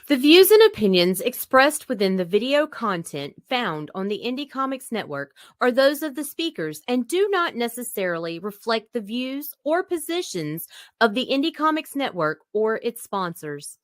The views and opinions expressed within the video content found on the Indie Comics Network are those of the speakers and do not necessarily reflect the views or positions of the Indie Comics Network or its sponsors.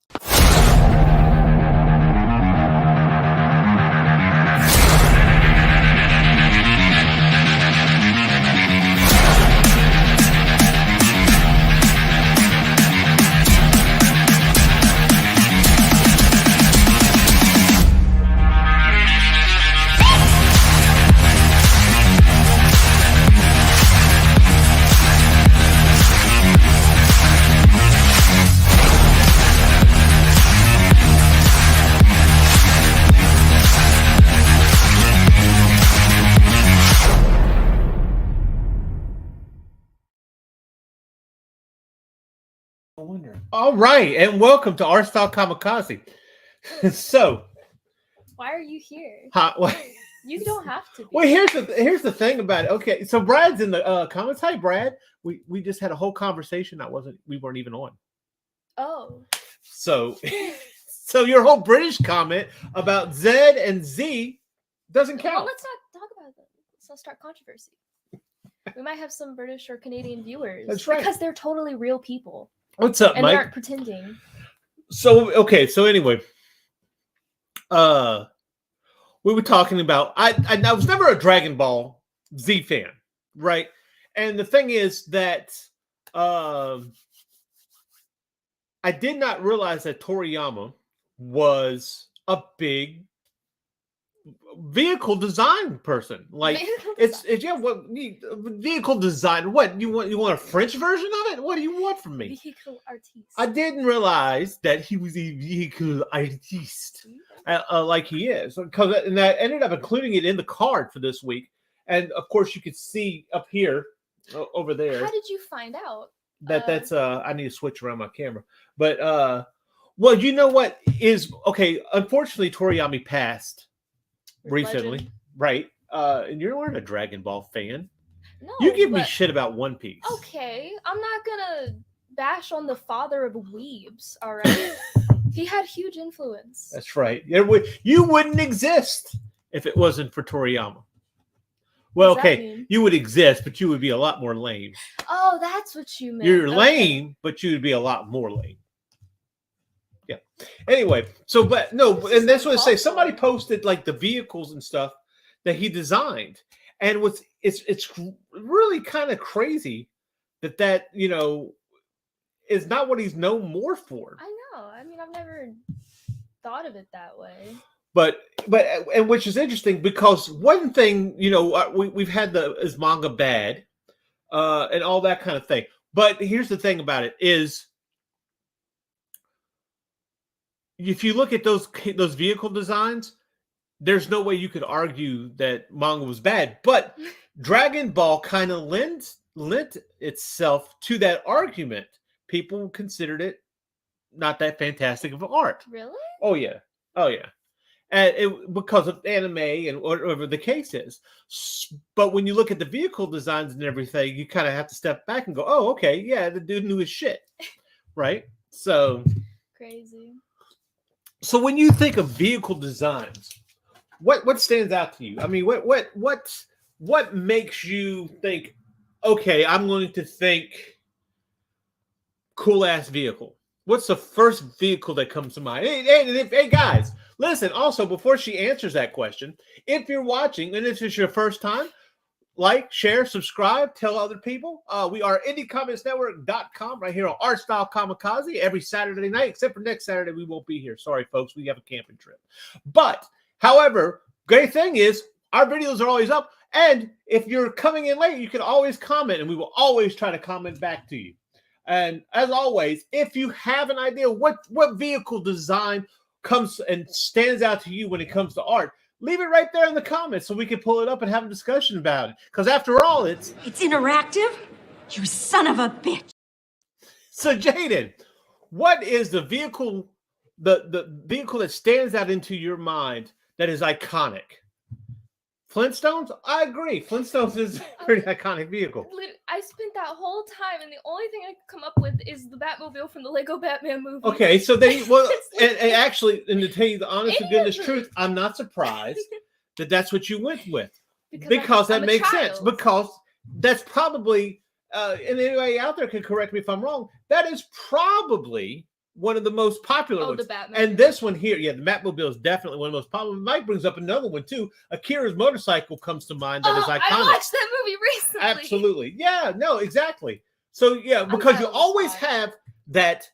All right, and welcome to Art Style Kamikaze. So, why are you here? You don't have to be. Well, here's the thing about it. Okay, so Brad's in the comments. Hi, Brad. We just had a whole conversation we weren't even on. Oh. So your whole British comment about Zed and Z doesn't count. Well, let's not talk about that. Let's not start controversy. We might have some British or Canadian viewers. That's right. Because they're totally real people. What's up, and Mike? They aren't pretending. So anyway, we were talking about I was never a Dragon Ball Z fan, right? And the thing is that I did not realize that Toriyama was a big vehicle design person. Like it's vehicle design. What you want a French version of it? What do you want from me? Vehicle artiste. I didn't realize that he was a vehicle artiste like he is, and I ended up including it in the card for this week. And of course, you could see up here over there. How did you find out? That's I need to switch around my camera, but well, you know what is okay. Unfortunately, Toriyama passed recently, Legend. Right? And you weren't a Dragon Ball fan. No, you give me shit about One Piece. Okay, I'm not gonna bash on the father of weebs. All right, he had huge influence. That's right. You wouldn't exist if it wasn't for Toriyama. Well, okay, you would exist, but you would be a lot more lame. Oh, that's what you meant. You're lame, but you would be a lot more lame. Yeah. Anyway, and that's what I say. Somebody posted like the vehicles and stuff that he designed, and it's really kind of crazy that is not what he's known more for. I know. I mean, I've never thought of it that way. But which is interesting because one thing we've had is manga bad, and all that kind of thing. But here's the thing about it is, if you look at those vehicle designs, there's no way you could argue that manga was bad. But Dragon Ball kind of lent itself to that argument. People considered it not that fantastic of art. Really? Oh yeah. And because of anime and whatever the case is. But when you look at the vehicle designs and everything, you kind of have to step back and go, oh, okay, yeah, the dude knew his shit. Right? So crazy. So when you think of vehicle designs, what stands out to you? I mean, what makes you think, okay, I'm going to think cool ass vehicle? What's the first vehicle that comes to mind? Hey guys, listen, also, before she answers that question, if you're watching and if it's your first time, like, share, subscribe, tell other people. We are IndieComicsNetwork.com right here on Art Style Kamikaze every Saturday night, except for next Saturday, we won't be here. Sorry, folks, we have a camping trip. But, however, great thing is, our videos are always up. And if you're coming in late, you can always comment, and we will always try to comment back to you. And as always, if you have an idea what vehicle design comes and stands out to you when it comes to art, leave it right there in the comments so we can pull it up and have a discussion about it. Because after all, it's interactive. You son of a bitch. So Jaden, what is the vehicle the vehicle that stands out into your mind that is iconic Flintstones? I agree. Flintstones is a pretty iconic vehicle. I spent that whole time, and the only thing I could come up with is the Batmobile from the Lego Batman movie. Okay, so and actually, and to tell you the honest to Any goodness of truth, I'm not surprised that that's what you went with. Because That I'm a makes sense. child. Because that's probably, and anybody out there can correct me if I'm wrong, that is probably one of the most popular ones. The Batmobile. And this one here, the Batmobile is definitely one of the most popular. Mike brings up another one too. Akira's motorcycle comes to mind that is iconic. I watched that movie recently. Absolutely. Yeah, no, exactly. So yeah, because you always have that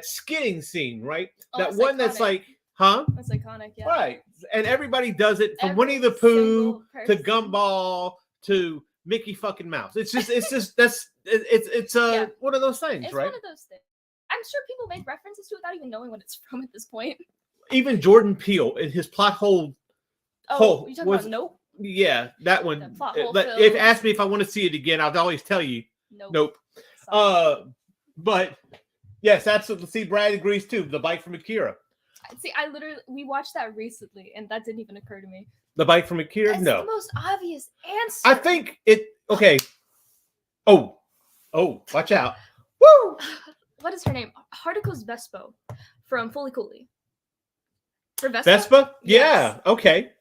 skidding scene, right? That that's one that's iconic. like, huh? That's iconic, yeah. Right. And everybody does it from Every Winnie the Pooh single to person. Gumball to Mickey fucking Mouse. It's just one of those things, It's right? one of those things. I'm sure people make references to it without even knowing what it's from at this point. Even Jordan Peele in his plot hole. Oh, you talking about Nope? Yeah, that one. The plot hole If film. ask me if I want to see it again, I'll always tell you nope. Sorry. But yes, absolutely. See, Brad agrees too. The bike from Akira. See, we watched that recently, and that didn't even occur to me. The bike from Akira? That's No. the most obvious answer. I think it. Okay. Oh, watch out. Woo! What is her name? Hardico's Vespo from Fully Cooley. Her Vespa? Vespa? Yes. Yeah. Okay.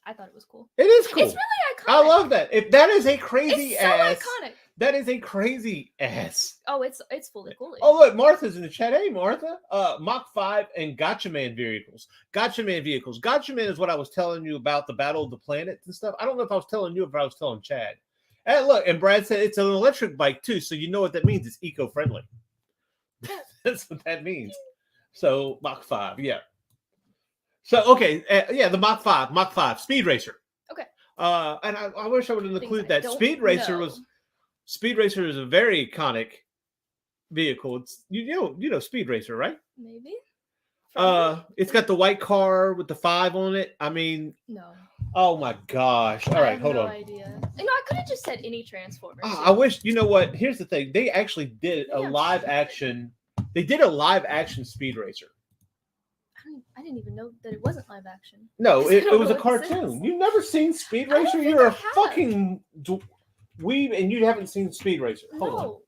I thought it was cool. It is cool. It's really iconic. I love that. If that is a crazy It's so ass. iconic. That is a crazy ass. Oh, it's Fully Cooley. Oh, look, Martha's in the chat. Hey, Martha. Mach 5 and Gotcha Man vehicles. Gotcha Man vehicles. Gotcha Man is what I was telling you about the Battle of the Planets and stuff. I don't know if I was telling you or if I was telling Chad. And look, and Brad said it's an electric bike too, so you know what that means. It's eco-friendly. That's what that means. So Mach 5, yeah. So okay, the Mach 5, Speed Racer. Okay. And I wish I would have included that. Speed Racer is a very iconic vehicle. It's you know Speed Racer, right? Maybe. It's got the white car with the 5 on it. I mean, No. oh my gosh! All right, hold on. Idea. I could have just said any Transformers. I wish. You know what? Here's the thing. They actually did a live action. They did a live action Speed Racer. I didn't even know that it wasn't live action. No, it was a what this cartoon. is. You've never seen Speed I don't Racer? think You're I a have. fucking weeb, and you haven't seen Speed Racer. No.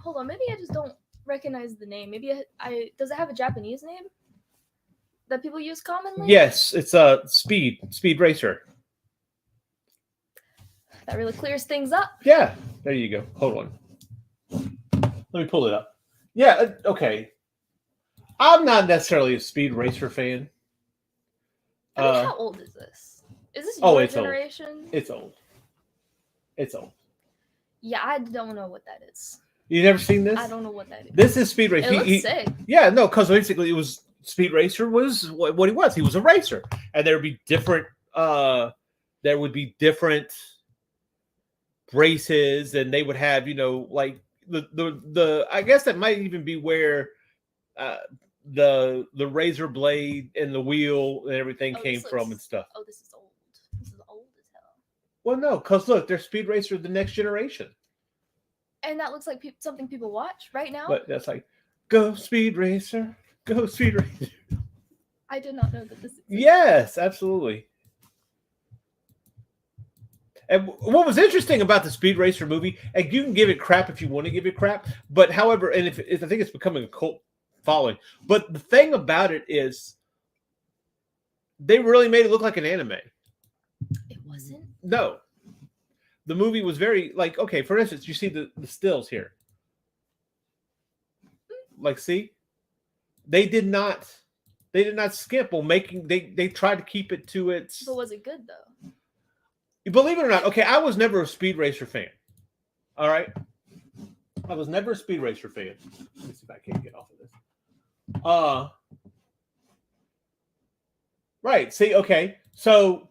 Hold on. Maybe I just don't recognize the name. Maybe does it have a Japanese name that people use commonly? Yes, it's a Speed Racer. That really clears things up. Yeah, there you go. Hold on. Let me pull it up. Yeah, okay. I'm not necessarily a Speed Racer fan. I mean, how old is this? Is this your generation? It's old. It's old. Yeah, I don't know what that is. You never seen this? I don't know what that is. This is Speed Racer. It looks sick. Yeah, no, because basically it was Speed Racer was what he was. He was a racer, and there would be different. There would be different races, and they would have like the. I guess that might even be where the razor blade and the wheel and everything came from and stuff. Oh, this is old. This is old as hell. Well, no, because look, they're Speed Racer the next generation. And that looks like something people watch right now. But that's like, go Speed Racer, go Speed Racer. I did not know that this existed. Yes, absolutely. And what was interesting about the Speed Racer movie, and you can give it crap if you want to give it crap, but however, and if I think it's becoming a cult following, but the thing about it is they really made it look like an anime. It wasn't? No. The movie was very, like, okay, for instance, you see the stills here. Like, see? They did not skimp on making, they tried to keep it to its... But was it good, though? Believe it or not, okay, I was never a Speed Racer fan. All right? I was never a Speed Racer fan. Let me see if I can get off of this. Right, see, okay, so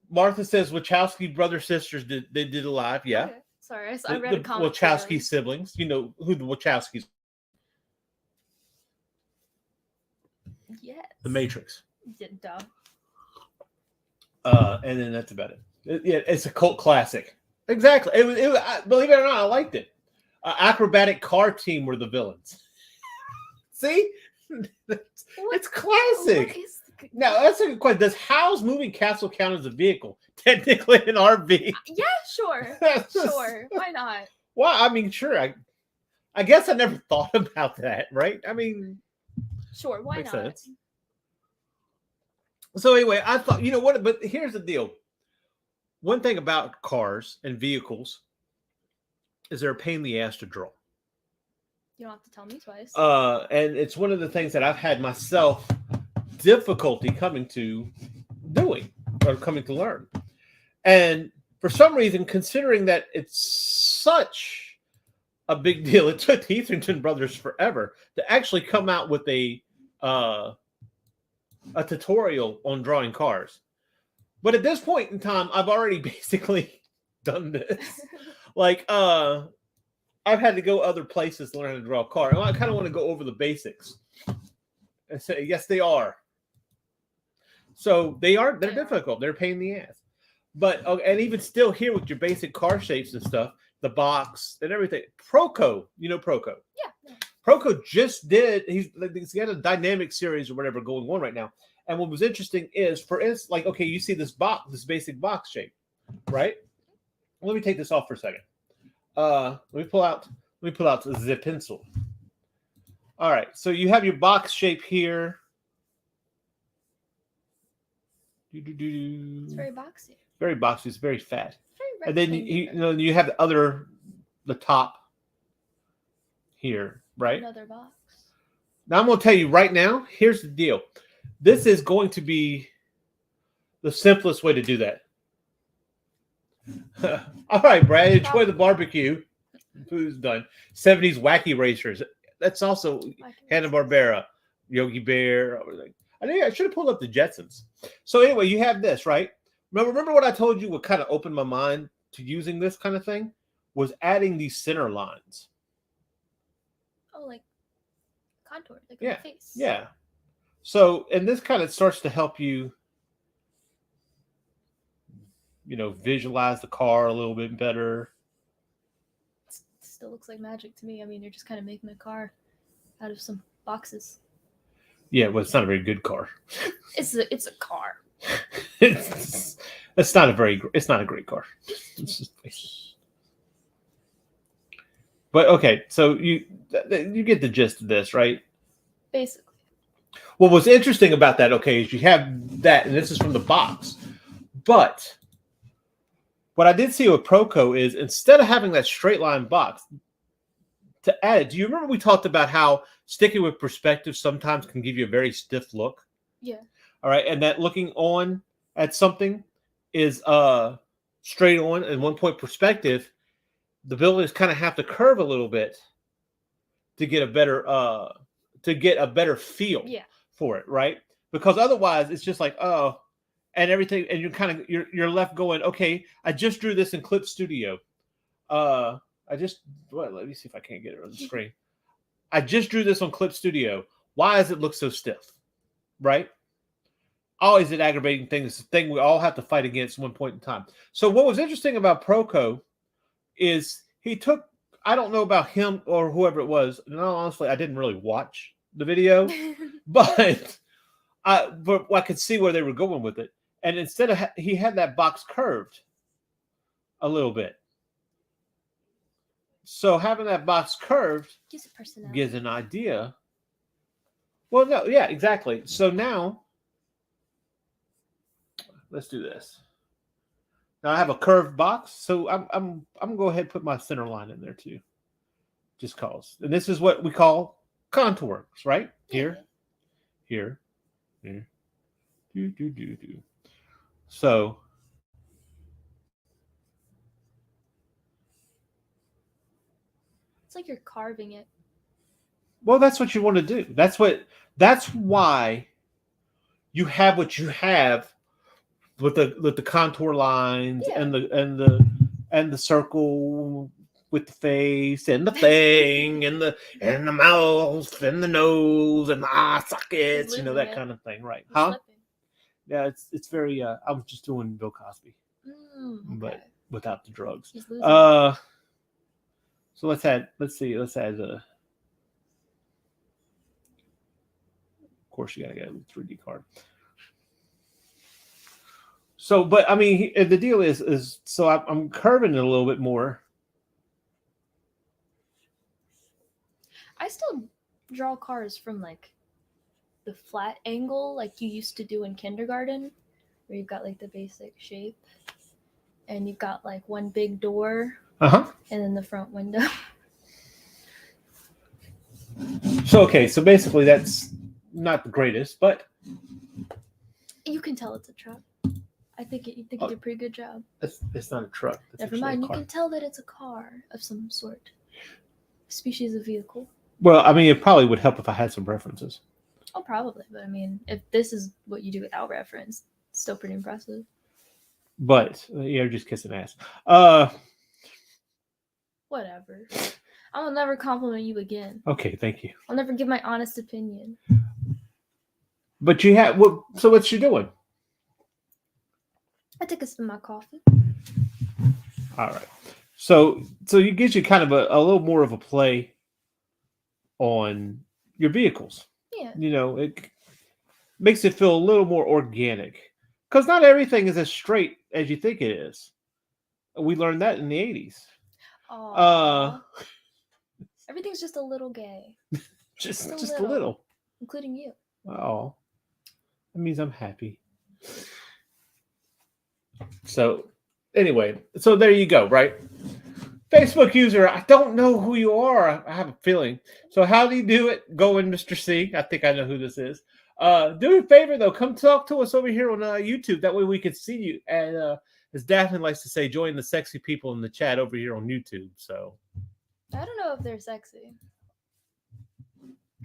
Martha says Wachowski brothers sisters did a live, yeah. Okay. Sorry, I read a the comment. Wachowski siblings, you know who the Wachowskis. Yes. The Matrix. Yeah, duh. And then that's about it. It's a cult classic. Exactly. It was believe it or not, I liked it. Acrobatic car team were the villains. See, it's classic. Now that's a good question. Does Hal's Moving Castle count as a vehicle? Technically, an RV. Yeah, sure. Sure. Why not? Well, I mean, sure. I guess I never thought about that. Right? I mean, Sure. Why makes not? sense. So anyway, I thought, you know what? But here's the deal. One thing about cars and vehicles is they're a pain in the ass to draw. You don't have to tell me twice. And it's one of the things that I've had myself difficulty coming to doing or coming to learn. And for some reason, considering that it's such a big deal, it took the Etherington brothers forever to actually come out with a tutorial on drawing cars. But at this point in time, I've already basically done this. Like, I've had to go other places to learn how to draw a car. And I kind of want to go over the basics and say, yes, they are. So they're difficult. They're a pain in the ass. But, and even still here with your basic car shapes and stuff, the box and everything. Proco, you know Proco. Yeah. Proco just did, he's got a dynamic series or whatever going on right now. And what was interesting is, for instance, like, okay, you see this box, this basic box shape, right? Let me take this off for a second. Let me pull out the pencil. All right, so you have your box shape here. It's very boxy. Very boxy. It's very fat. Very And then you have the top here, right? Another box. Now I'm going to tell you right now. Here's the deal. This is going to be the simplest way to do that. All right, Brad. Enjoy the barbecue. Food's done. 70s wacky racers. That's also Hanna-Barbera, Yogi Bear. I should have pulled up the Jetsons. So anyway, you have this, right? Remember what I told you what kind of opened my mind to using this kind of thing? Was adding these center lines. Oh, like contour, like yeah, a face. Yeah. So, and this kind of starts to help you, visualize the car a little bit better. It still looks like magic to me. I mean, you're just kind of making a car out of some boxes. Yeah, well, it's not a very good car. It's a car. it's not a great car. It's just, but okay, so you get the gist of this, right? Basically. What was interesting about that, okay, is you have that, and this is from the box. But what I did see with Proco is instead of having that straight line box, to add, do you remember we talked about how sticking with perspective sometimes can give you a very stiff look? Yeah. All right, and that looking on at something is straight on and 1 point perspective. The buildings kind of have to curve a little bit to get a better feel for it, right? Because otherwise it's just like, oh, and everything, and you're left going, okay, I just drew this in Clip Studio. Let me see if I can't get it on the screen. I just drew this on Clip Studio. Why does it look so stiff? Right? Always an aggravating thing. It's a thing we all have to fight against at one point in time. So what was interesting about Proco is he took, I don't know about him or whoever it was. No, honestly, I didn't really watch the video, but I could see where they were going with it. And instead of, he had that box curved a little bit. So having that box curved gives an idea. Well, no, yeah, exactly. So now, let's do this. Now I have a curved box, so I'm gonna go ahead and put my center line in there too, just cause. And this is what we call contours, right? Here, here, here, do. So it's like you're carving it. Well, that's what you want to do. That's why you have what you have with the contour lines and the circle with the face and the thing and the mouth and the nose and the eye sockets, that kind of thing, right? Huh? Yeah, it's very. I was just doing Bill Cosby, but without the drugs. So let's add a. Of course, you gotta get a 3D card. So, but I mean, the deal is so I'm curving it a little bit more. I still draw cars from like the flat angle, like you used to do in kindergarten, where you've got like the basic shape, and you've got like one big door, And then the front window. So okay, so basically that's not the greatest, but You can tell it's a truck. I think you did a pretty good job. it's not a truck. It's Never actually a mind, you car. can tell that it's a car of some sort, species of vehicle. Well, I mean, it probably would help if I had some references. Oh, probably, but I mean, if this is what you do without reference, it's still pretty impressive. But you're just kissing ass. Whatever. I will never compliment you again. Okay, thank you. I'll never give my honest opinion. But you have what? So what you doing? I took a sip of my coffee. All right. So it gives you kind of a little more of a play on your vehicles. Yeah. You know, it makes it feel a little more organic because not everything is as straight as you think it is. We learned that in the 80s. Aww. Everything's just a little gay. Just a little. Including you. Oh, that means I'm happy. So, anyway, so there you go, right? Facebook user, I don't know who you are. I have a feeling. So, how do you do it? Go in, Mr. C. I think I know who this is. Do me a favor, though. Come talk to us over here on YouTube. That way we can see you. And as Daphne likes to say, join the sexy people in the chat over here on YouTube. So, I don't know if they're sexy.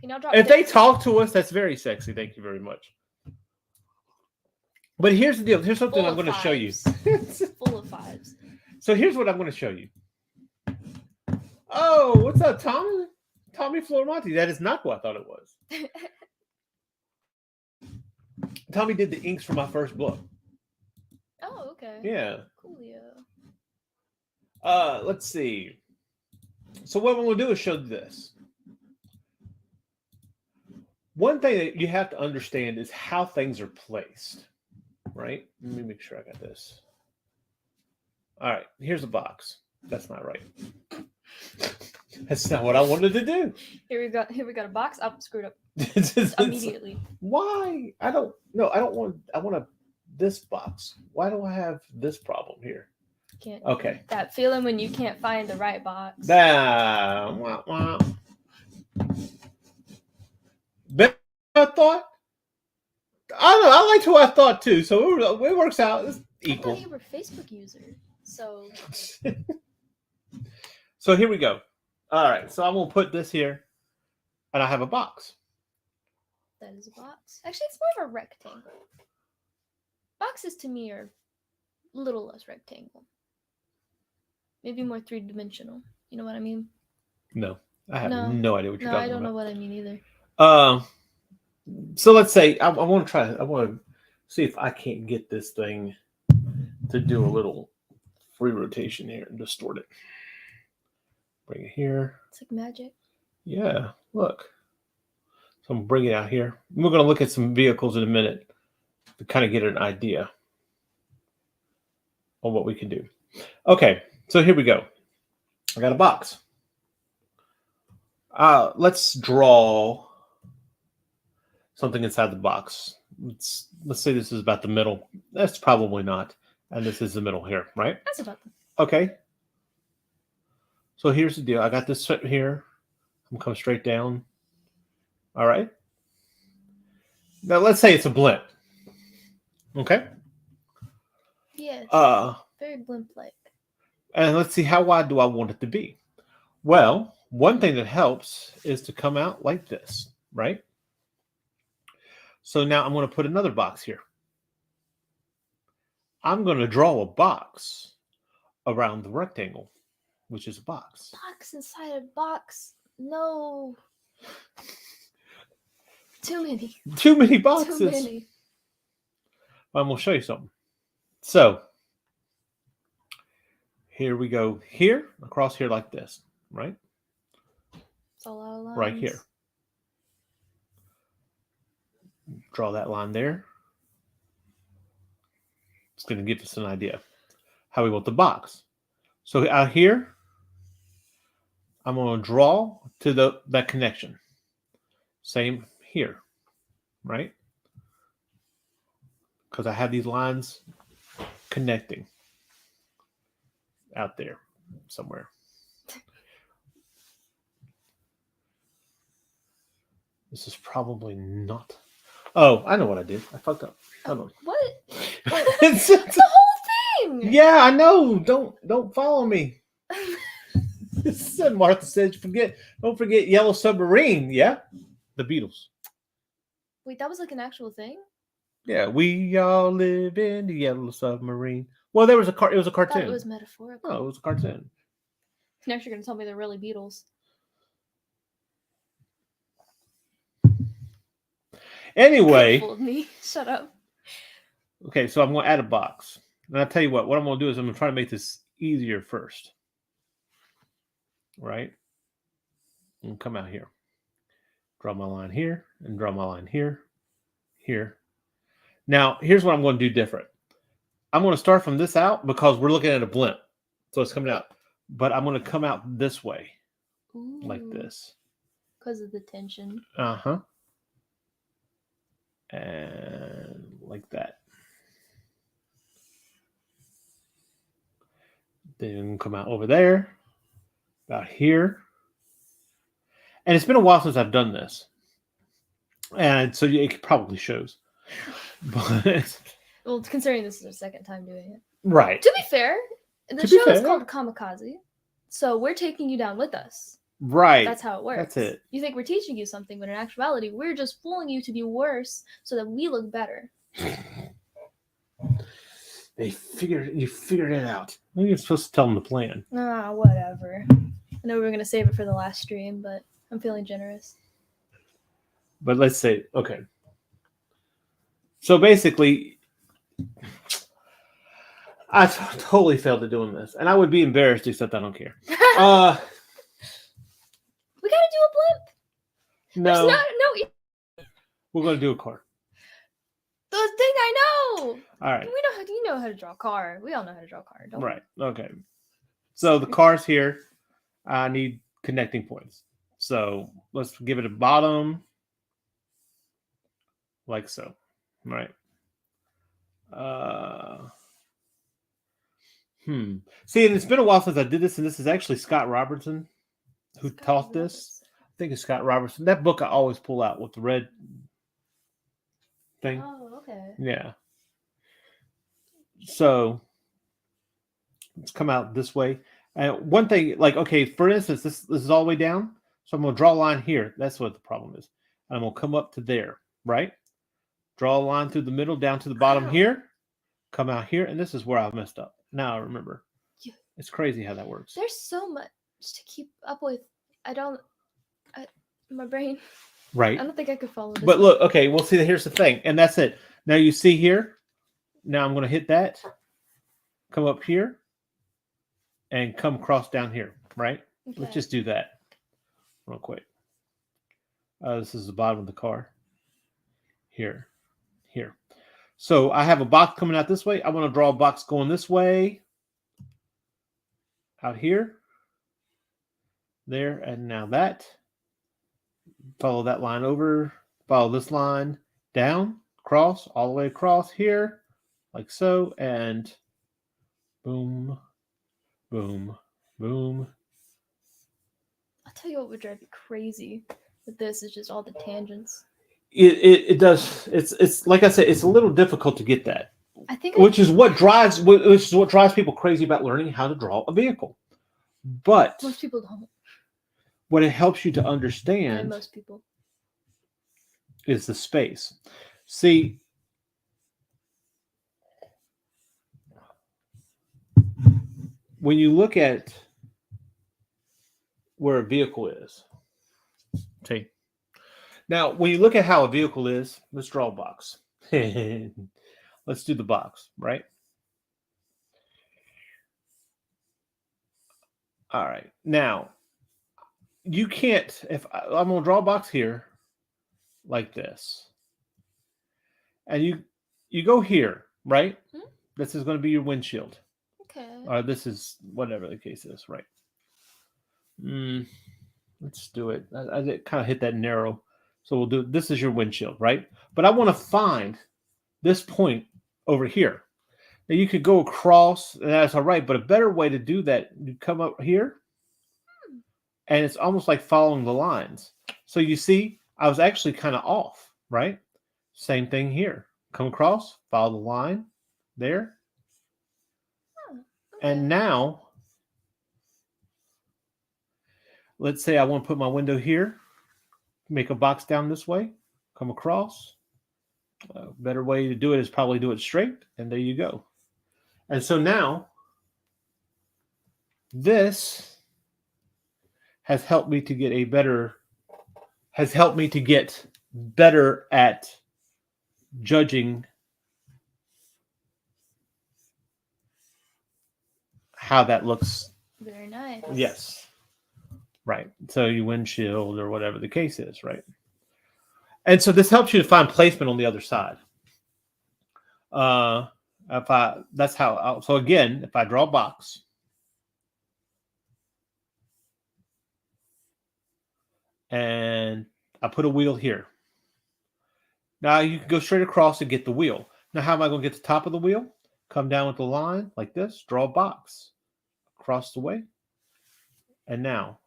Can y'all drop if they pics? talk to us, that's very sexy. Thank you very much. But here's the deal. Here's something Full I'm of going to show you. fives. Full of fives. So here's what I'm going to show you. Oh, what's up, Tommy? Tommy Flormonti. That is not who I thought it was. Tommy did the inks for my first book. Oh, okay. Yeah. Coolio. Let's see. So what I'm going to do is show you this. One thing that you have to understand is how things are placed, right? Let me make sure I got this. All right, here's a box. That's not right. That's not what I wanted to do. Here we got a box. Up, screwed up It's- immediately. Why? I don't want this box. Why do I have this problem here? Can't. Okay. That feeling when you can't find the right box. Wah, wah. Better than I thought. I don't know. I liked who I thought too, so it works out. It's I equal. thought you were a Facebook user, so So here we go. All right. So I'm gonna put this here, and I have a box. that is a box. Actually, it's more of a rectangle. Boxes to me are a little less rectangle. Maybe more three-dimensional. You know what I mean? No, I have No. no idea what you're No, talking I don't know about. what I mean either. So let's say I want to try. I want to see if I can't get this thing to do a little free rotation here and distort it. Bring it here. It's like magic. Yeah, look. So I'm bringing it out here. We're going to look at some vehicles in a minute to kind of get an idea on what we can do. Okay, so here we go. I got a box. Let's draw something inside the box. Let's say this is about the middle. That's probably not. And this is the middle here, right? That's about them. Okay. So here's the deal. I got this set here. I'm going to come straight down. All right. Now let's say it's a blimp. Okay. Yes. Very blimp-like. And let's see, how wide do I want it to be? Well, one thing that helps is to come out like this, right? So now I'm going to put another box here. I'm going to draw a box around the rectangle, which is a box. Box inside a box. No. Too many. Too many boxes. Too many. I'm going to show you something. So here we go here, across here like this, right? It's a lot of lines. Right here. Draw that line there. It's going to give us an idea how we want the box. So out here, I'm going to draw to that connection. Same here, right? Because I have these lines connecting out there somewhere. This is probably not. Oh, I know what I did. I fucked up. Hold on. What? It's The whole thing. Yeah, I know. Don't follow me. Said Martha said, don't forget Yellow Submarine. Yeah, the Beatles. Wait, that was like an actual thing? Yeah, we all live in the Yellow Submarine. Well, there was it was a I thought cartoon. it was metaphorical. Oh, it was a cartoon. Next, you're gonna tell me they're really Beatles. Anyway, Fooled me. Shut up. okay, so I'm going to add a box. And I'll tell you what I'm going to do is I'm going to try to make this easier first. Right? And come out here. Draw my line here and draw my line here, here. Now, here's what I'm going to do different. I'm going to start from this out because we're looking at a blimp. So it's coming out. But I'm going to come out this way, like this. Because of the tension. Uh-huh. And like that. Then come out over there, about here. And it's been a while since I've done this. And so it probably shows. But Well, considering this is our second time doing it. right. To be fair, the To be show is fair. called Kamikaze. So we're taking you down with us. Right. That's how it works. That's it. You think we're teaching you something, but in actuality, we're just fooling you to be worse so that we look better. You figured it out. You're supposed to tell them the plan. Ah, whatever. I know we were going to save it for the last stream, but I'm feeling generous. But let's say, okay. So basically, I totally failed at doing this. And I would be embarrassed, except I don't care. We got to do a blimp. No, There's no. we're going to do a car. The thing I know. All right. You know how to draw a car. We all know how to draw a car, don't Right. Okay. So the car's here. I need connecting points. So let's give it a bottom. Like so. Right. See, and it's been a while since I did this, and this is actually Scott Robertson who taught this. I think it's Scott Robertson. That book I always pull out with the red thing. Oh, okay. Yeah. So let's come out this way. And one thing, like, okay, for instance, this is all the way down. So I'm going to draw a line here. That's what the problem is. And I'm going to come up to there, right? Draw a line through the middle, down to the bottom here. Come out here. And this is where I messed up. Now I remember. Yeah. It's crazy how that works. There's so much to keep up with. My brain. Right. I don't think I could follow this. But look, okay, well, see, here's the thing. And that's it. Now you see here. Now I'm going to hit that. Come up here. And come across down here, right? Okay. Let's just do that real quick. This is the bottom of the car. Here. So I have a box coming out this way. I want to draw a box going this way. Out here. There. And now that. Follow that line over. Follow this line down. Cross. All the way across here. Like so. And boom. Boom. Boom. I'll tell you what would drive you crazy with this is just all the tangents. It does. It's like I said, it's a little difficult to get that. I think Which is what drives people crazy about learning how to draw a vehicle. But most people don't. what it helps you to And understand most people. is the space. See, when you look at where a vehicle is, see. Now, when you look at how a vehicle is, let's draw a box. Let's do the box, right? All right. Now, you can't, I'm going to draw a box here like this. And you go here, right? Hmm? This is going to be your windshield. Okay. Or this is whatever the case is, right? Let's do it. I did kind of hit that narrow. So we'll do, this is your windshield, right? But I want to find this point over here. Now you could go across, and that's all right, but a better way to do that, you come up here, and it's almost like following the lines. So you see, I was actually kind of off, right? Same thing here. Come across, follow the line there. Okay. And now, let's say I want to put my window here, make a box down this way, come across. A better way to do it is probably do it straight, and there you go. And so now, this has helped me to get better at judging how that looks. Very nice. Yes. Right. So you windshield or whatever the case is, right? And so this helps you to find placement on the other side. So again, if I draw a box, and I put a wheel here. Now you can go straight across and get the wheel. Now how am I going to get the top of the wheel? Come down with the line like this, draw a box across the way. And now.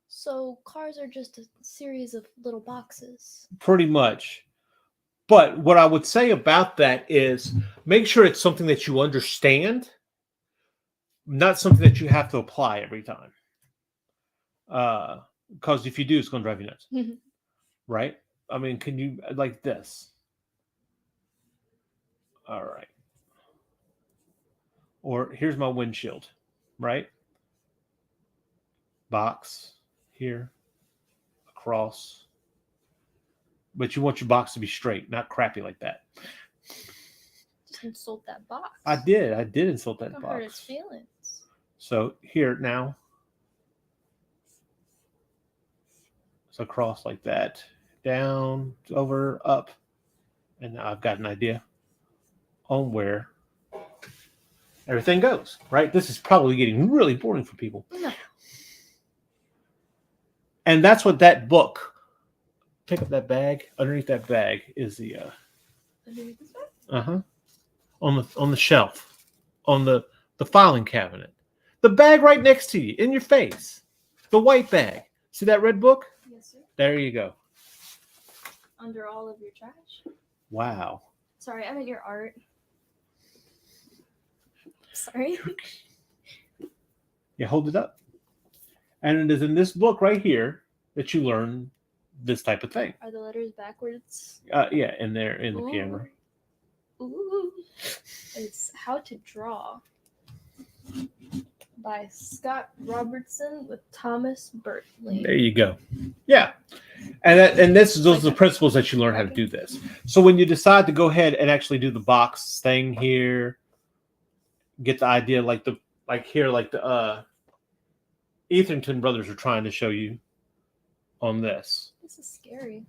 So cars are just a series of little boxes. Pretty much. But what I would say about that is make sure it's something that you understand, not something that you have to apply every time. Because if you do, it's going to drive you nuts. Right? I mean, can you, like this? All right. Or here's my windshield, right? Box here, across. But you want your box to be straight, not crappy like that. Just insult that box. I did insult that Don't box. hurt its feelings. So here now. So cross like that. Down, over, up. And now I've got an idea on where everything goes, right? This is probably getting really boring for people. No. And that's what that book, pick up that bag. Underneath that bag is the Underneath this one? on the shelf, on the filing cabinet. The bag right next to you, in your face. The white bag. See that red book? Yes, sir. There you go. Under all of your trash. Wow. Sorry, I meant your art. Sorry. Yeah, hold it up. And it is in this book right here that you learn this type of thing. Are the letters backwards? Yeah, in there, in the Ooh. camera. Ooh. It's How to Draw by Scott Robertson with Thomas Bertley. There you go. Yeah. And those are the principles that you learn how to do this. So when you decide to go ahead and actually do the box thing here, get the idea like the Etherington brothers are trying to show you on this. This is scary.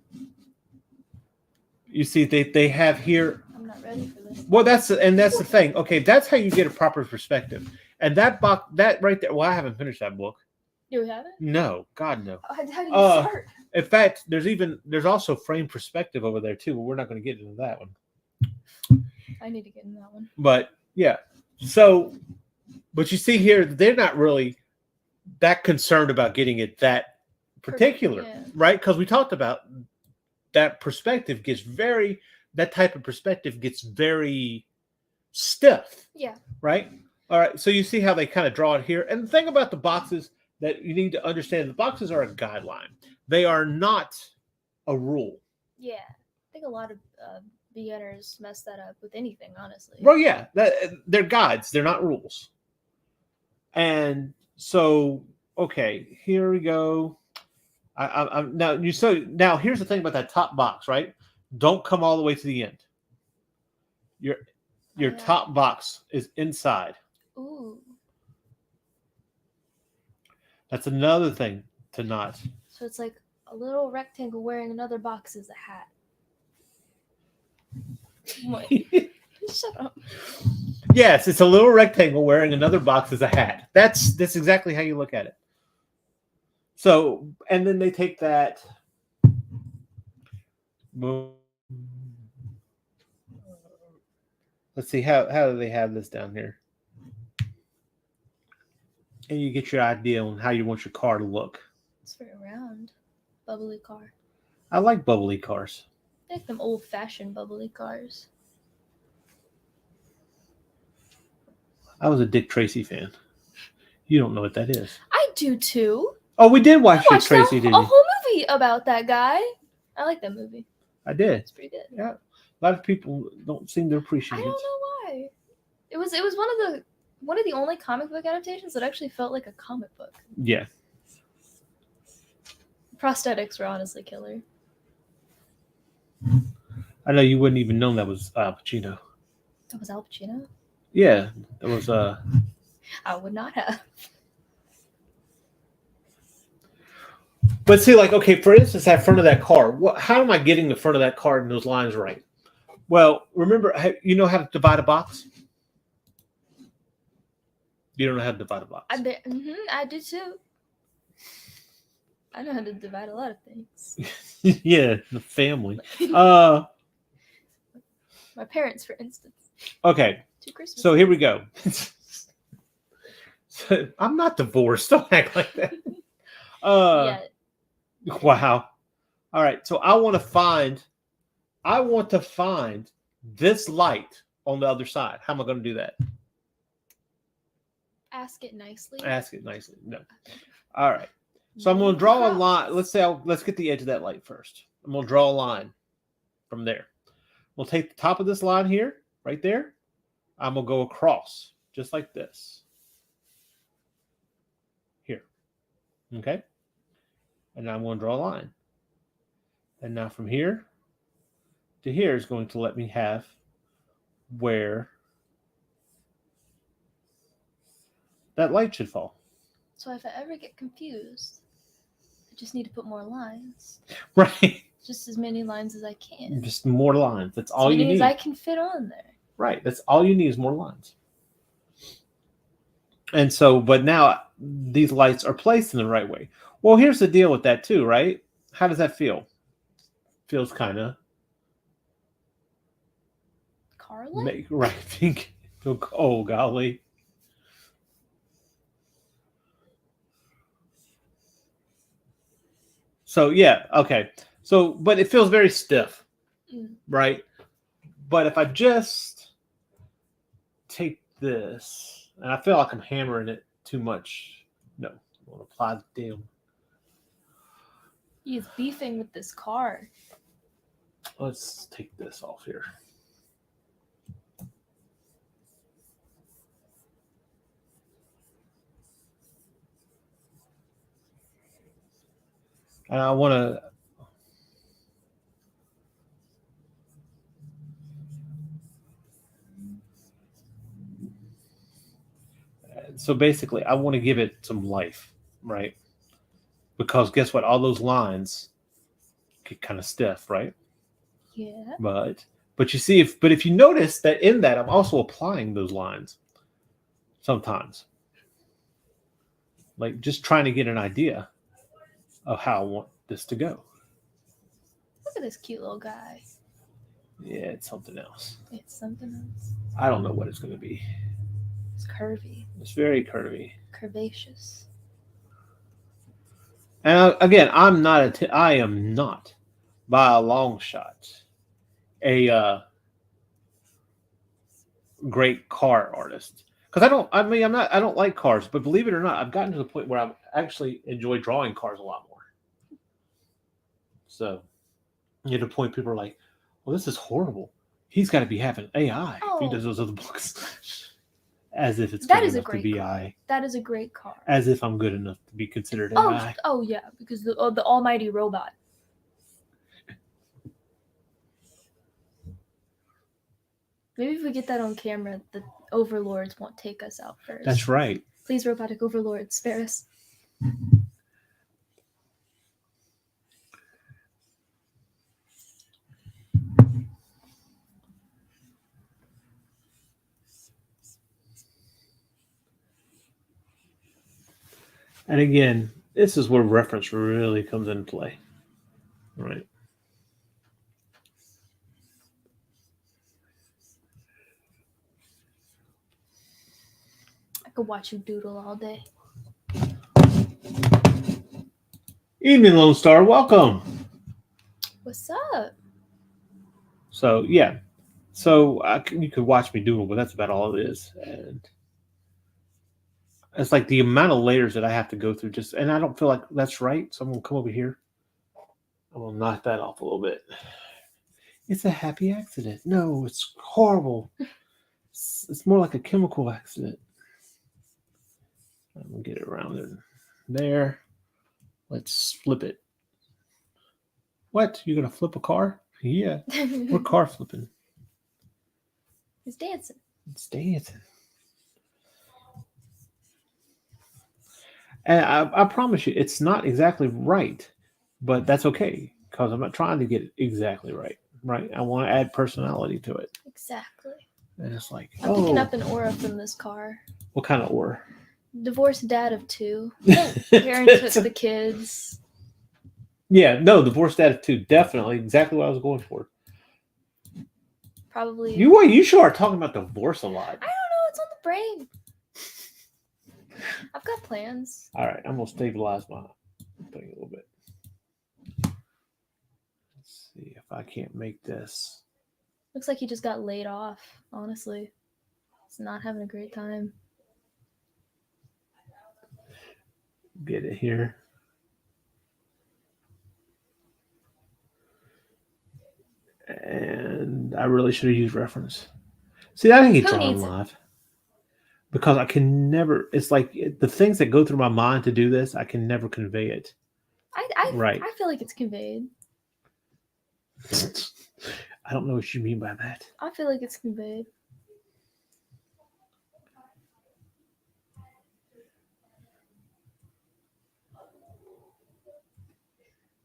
You see, they have here. I'm not ready for this. Well, that's the thing. Okay, that's how you get a proper perspective. And that box, that right there. Well, I haven't finished that book. Do we have it? No, God no. How do you start? In fact, there's also frame perspective over there too, but we're not going to get into that one. I need to get in that one. But yeah, so, but you see here, they're not really that concerned about getting it that particular, right? Because we talked about that perspective that type of perspective gets very stiff. Yeah. Right? All right. So you see how they kind of draw it here. And the thing about the boxes that you need to understand, the boxes are a guideline. They are not a rule. Yeah. I think a lot of beginners mess that up with anything, honestly. Well, yeah. They're guides. They're not rules. And so, okay, here we go. Now here's the thing about that top box, right? Don't come all the way to the end. Your top box is inside. Ooh. That's another thing to not. So it's like a little rectangle wearing another box as a hat. What? Shut up. Yes, it's a little rectangle wearing another box as a hat. That's exactly how you look at it. So, and then they take that. Let's see, how do they have this down here? And you get your idea on how you want your car to look. It's very round. Bubbly car. I like bubbly cars. I like them old-fashioned bubbly cars. I was a Dick Tracy fan. You don't know what that is. I do too. Oh, we did watch I Dick watched Tracy, a didn't you? whole movie about that guy. I like that movie. I did. It's pretty good. Yeah. A lot of people don't seem to I appreciate don't it. know why. It was one of the only comic book adaptations that actually felt like a comic book. Yeah. Prosthetics were honestly killer. I know you wouldn't even know that was Al Pacino. That was Al Pacino? Yeah. That was I would not have. But see, like, okay, for instance, that front of that car. How am I getting the front of that car and those lines right? Well, remember, you know how to divide a box? You don't know how to divide a box. I do too. I know how to divide a lot of things. Yeah, the family. My parents, for instance. Okay, 2 Christmas. so here we go. I'm not divorced. Don't act like that. Yeah. Wow. All right. So I want to find this light on the other side. How am I going to do that? Ask it nicely. Ask it nicely. No. All right. So I'm going to draw a line. Let's get the edge of that light first. I'm going to draw a line from there. We'll take the top of this line here, right there. I'm going to go across just like this. Here. Okay. And now I'm going to draw a line. And now from here to here is going to let me have where that light should fall. So if I ever get confused, I just need to put more lines. Right. Just as many lines as I can. Just more lines. That's all you need. As many as I can fit on there. Right. That's all you need is more lines. And so, but now these lights are placed in the right way. Well, here's the deal with that too, right? How does that feel? Feels kind of Carly? right. Think. Oh golly. So yeah, okay. So, but it feels very stiff, right? But if I just take this, and I feel like I'm hammering it too much. No, I want to apply the damn. He's beefing with this car. Let's take this off here. And I want to. So basically, I want to give it some life, right? Because guess what? All those lines get kind of stiff, right? Yeah. But you see, if you notice that in that, I'm also applying those lines sometimes. Like just trying to get an idea of how I want this to go. Look at this cute little guy. Yeah, it's something else. It's something else. I don't know what it's going to be. It's curvy. It's very curvy. Curvaceous. And again, I am not by a long shot a great car artist. Because I don't like cars, but believe it or not, I've gotten to the point where I actually enjoy drawing cars a lot more. So, you know, the point people are like, well, this is horrible. He's got to be having AI if he does those other books. As if it's good enough to be AI. That is a great car. As if I'm good enough to be considered AI. Oh yeah, because the almighty robot. Maybe if we get that on camera, the overlords won't take us out first. That's right. Please, robotic overlords, spare us. And again, this is where reference really comes into play. Right. I could watch you doodle all day. Evening, Lone Star. Welcome. What's up? So, yeah. So, you could watch me doodle, but that's about all it is. And it's like the amount of layers that I have to go through and I don't feel like that's right. So, I'm going to come over here. I'm going to knock that off a little bit. It's a happy accident. No, it's horrible. It's more like a chemical accident. I'm going to get it around there. Let's flip it. What? You're going to flip a car? Yeah. We're car flipping. He's dancing. It's dancing. And I promise you, it's not exactly right, but that's okay because I'm not trying to get it exactly right. Right? I want to add personality to it. Exactly. And it's like, I'm picking up an aura from this car. What kind of aura? Divorced dad of 2. Parent took the kids. Yeah, no, divorced dad of 2. Definitely. Exactly what I was going for. Probably. You sure are talking about divorce a lot. I don't know. It's on the brain. I've got plans. All right. I'm going to stabilize my thing a little bit. Let's see if I can't make this. Looks like he just got laid off, honestly. He's not having a great time. Get it here. And I really should have used reference. See, I think it's drawing live. Because I can never, it's like the things that go through my mind to do this, I can never convey it. I feel like it's conveyed. I don't know what you mean by that. I feel like it's conveyed.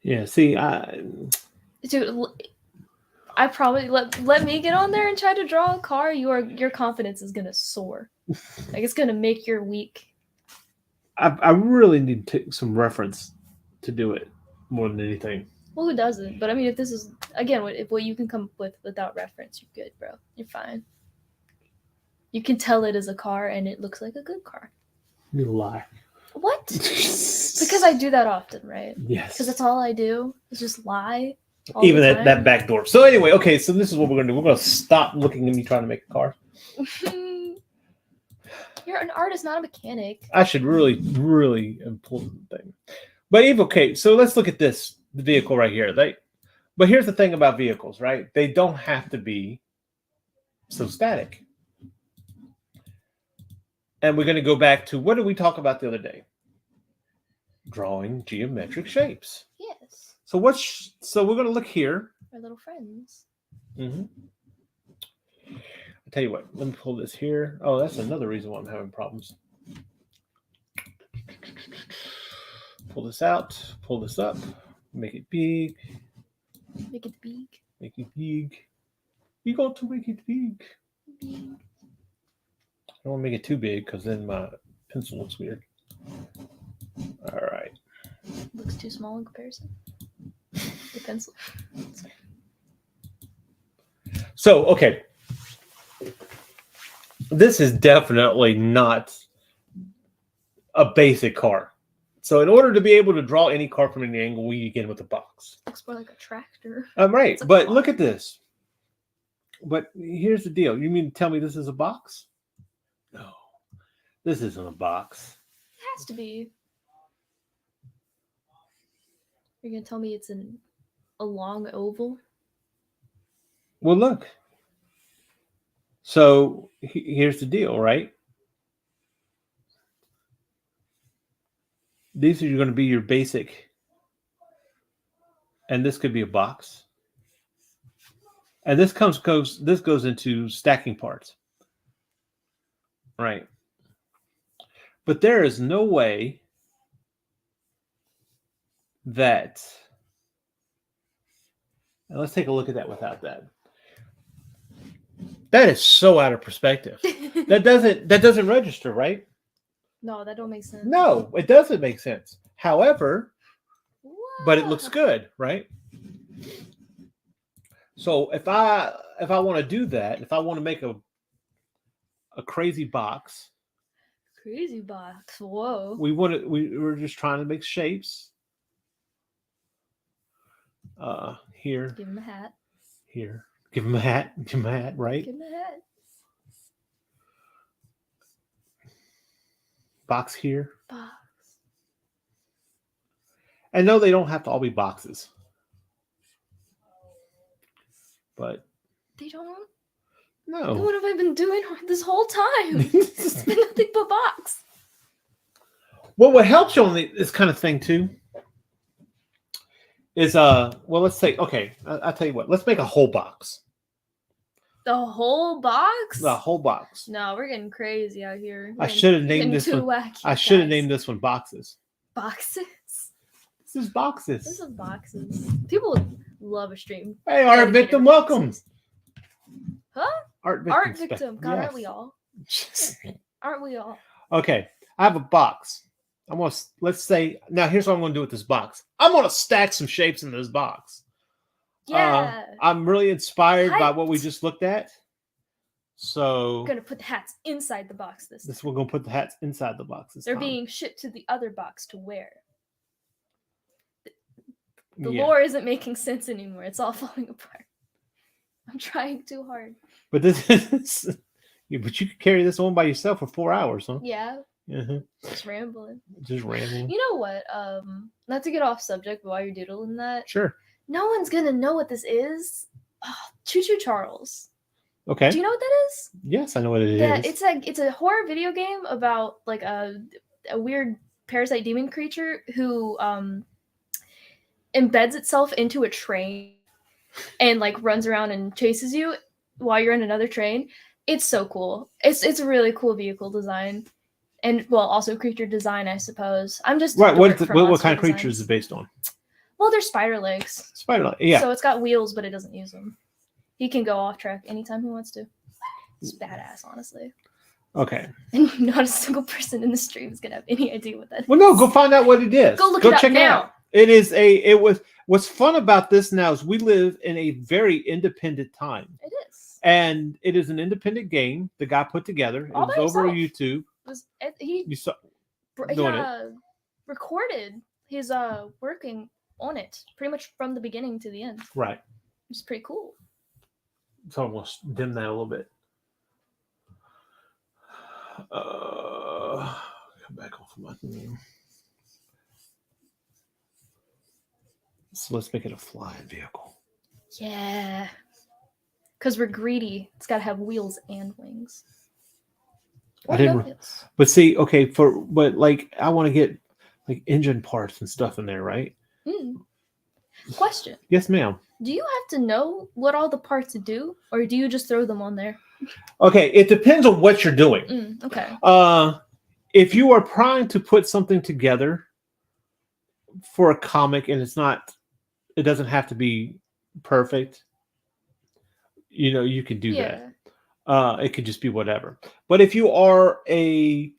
Yeah, see, Dude, I probably let me get on there and try to draw a car. Your confidence is gonna soar. Like it's gonna make your week. I really need to take some reference to do it more than anything. Well, who doesn't? But I mean, if this is again what you can come up with without reference, you're good, bro. You're fine. You can tell it is a car, and it looks like a good car. You lie. What? Because I do that often, right? Yes. Because that's all I do is just lie. Even that back door. So anyway, okay, so this is what we're going to do. We're going to stop looking at me trying to make a car. You're an artist, not a mechanic. I should really pull the thing. But okay, so let's look at the vehicle right here. But here's the thing about vehicles, right? They don't have to be so static. And we're going to go back to, what did we talk about the other day? Drawing geometric shapes. Yes. So we're going to look here. Our little friends. Mm-hmm. I'll tell you what, let me pull this here. Oh, that's another reason why I'm having problems. Pull this out, pull this up, make it big. Make it big. Make it big. You got to make it big. Big. I don't want to make it too big because then my pencil looks weird. All right. Looks too small in comparison. The pencil. Sorry. So, okay. This is definitely not a basic car. So in order to be able to draw any car from any angle, we begin with a box. Looks more like a tractor. Right. But look at this. But here's the deal. You mean to tell me this is a box? No. This isn't a box. It has to be. You're going to tell me it's a long oval? Well, look. So here's the deal, right? These are going to be your basic. And this could be a box. And this goes into stacking parts. Right. But there is no way that, and let's take a look at that without that. That is so out of perspective. that doesn't register, right? No, that don't make sense. No, it doesn't make sense. However, but it looks What? good, right? So if I want to do that, if I want to make a crazy box, Crazy box. Whoa. we're just trying to make shapes. Here, Give him a hat. here. Give him a hat. Give him a hat, right? Give him a hat. Box here. Box. And no, they don't have to all be boxes. But They don't. no. What have I been doing this whole time? It's been nothing but box. Well, what helps you on this kind of thing too is well, let's say, okay, I'll tell you what, let's make a whole box. The whole box? The whole box. No, we're getting crazy out here. I should have named this one. Wacky, I should have guys. named this one boxes. Boxes. This is boxes. This is boxes. People love a stream. Hey, art dedicated victim, to welcome. boxes. Huh? Art victim. Art victim. God, Yes. aren't we all? Aren't we all? Okay, I have a box. Let's say, now here's what I'm going to do with this box. I'm going to stack some shapes in this box. Yeah. I'm really inspired by what we Hyped. just looked at. So We're gonna put the hats inside the box this time. we're going to put the hats inside the box this They're time. being shipped to the other box to wear. The Yeah. lore isn't making sense anymore. It's all falling apart. I'm trying too hard. But this is, yeah, but you could carry this on by yourself for 4 hours, huh? Yeah, Uh-huh. just rambling. Just rambling. You know what? Not to get off subject, but while you're doodling that, Sure. no one's gonna know what this is. Oh, Choo Choo Charles. Okay. Do you know what that is? Yes, I know what it is. Yeah, it's a horror video game about like a weird parasite demon creature who embeds itself into a train and like runs around and chases you while you're in another train. It's so cool. It's a really cool vehicle design. And well, also creature design, I suppose. I'm just Right. What dork for what monster kind of creature is designs. it based on? Well, they're spider legs. Spider. Yeah. So it's got wheels, but it doesn't use them. He can go off track anytime he wants to. It's badass, honestly. Okay. And not a single person in the stream is gonna have any idea what that is. Well, no, go find out what it is. Go look it up check now. it out. It is it was what's fun about this now is we live in a very independent time. It is. And it is an independent game the guy put together. It All was by over himself. YouTube. He You saw he doing it. recorded his working on it pretty much from the beginning to the end. right. Which is pretty cool. So I'm gonna dim that a little bit. Come back off of my thing. So let's make it a flying vehicle. Yeah. Because we're greedy. It's got to have wheels and wings. I Or didn't no re- wheels. But see, okay, but like I want to get like engine parts and stuff in there, right? Question. Yes, ma'am. Do you have to know what all the parts do? Or do you just throw them on there? Okay, it depends on what you're doing. Okay. If you are trying to put something together for a comic and it doesn't have to be perfect, you can do that. It could just be whatever. But if you are a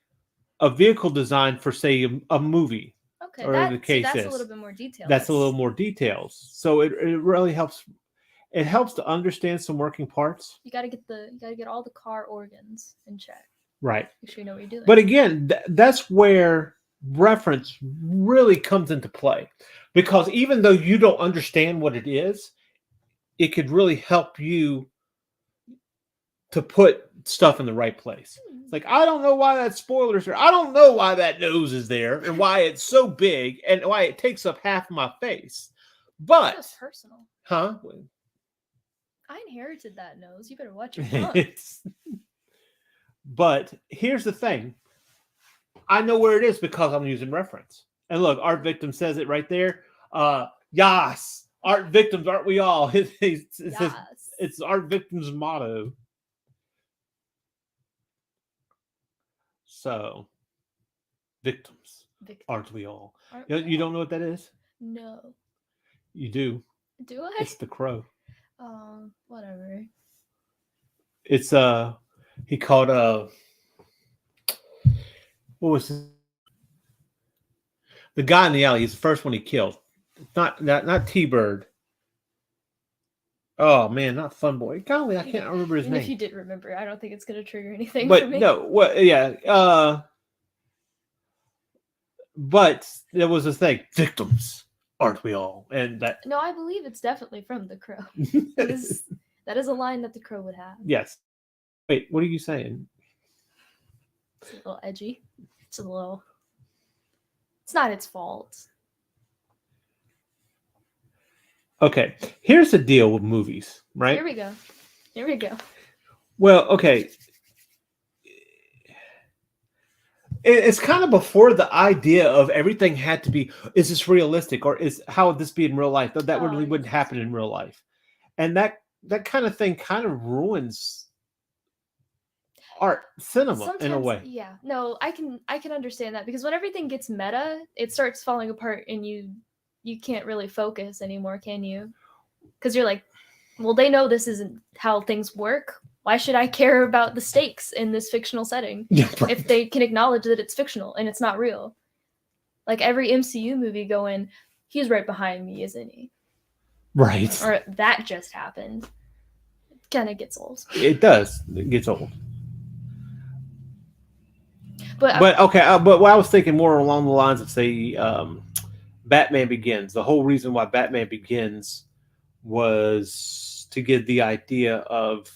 vehicle design for, say, a movie, Okay. or the case that's is, a little bit more detailed. that's a little more details. So it really helps. It helps to understand some working parts. You gotta get all the car organs in check. Right. Make sure you know what you're doing. But again, that's where reference really comes into play. Because even though you don't understand what it is, it could really help you to put stuff in the right place. It's like, I don't know why that spoiler's there. I don't know why that nose is there and why it's so big and why it takes up half my face. But, That's personal. huh? I inherited that nose. You better watch your tongue. But here's the thing. I know where it is because I'm using reference. And look, Art Victim says it right there. Yas. Art victims, aren't we all? It's Art Victim's motto. So, victims, aren't we all? You don't know what that is? No. You do. Do I? It's the crow. Whatever. It's he called What was the guy in the alley? He's the first one he killed. Not T-Bird. Oh man, not Fun Boy. Golly, I can't remember his And name. if you did remember, I don't think it's gonna trigger anything for But me. no, what? Yeah. But there was a thing. Victims, aren't we all? And that. No, I believe it's definitely from The Crow. That is a line that The Crow would have. Yes. Wait, what are you saying? It's a little edgy. It's not its fault. Okay, here's the deal with movies, right? Here we go. Well, okay. It's kind of before the idea of everything had to be, is this realistic or is how would this be in real life? That really wouldn't happen in real life. And that kind of thing kind of ruins art, cinema in a way. Yeah. No, I can understand that because when everything gets meta, it starts falling apart and you can't really focus anymore, can you? Because you're like, well, they know this isn't how things work. Why should I care about the stakes in this fictional setting if they can acknowledge that it's fictional and it's not real? Like every MCU movie going, he's right behind me, isn't he? Right. Or that just happened. Kind of gets old. It does. It gets old. But okay. But what I was thinking more along the lines of, say, Batman Begins. The whole reason why Batman Begins was to give the idea of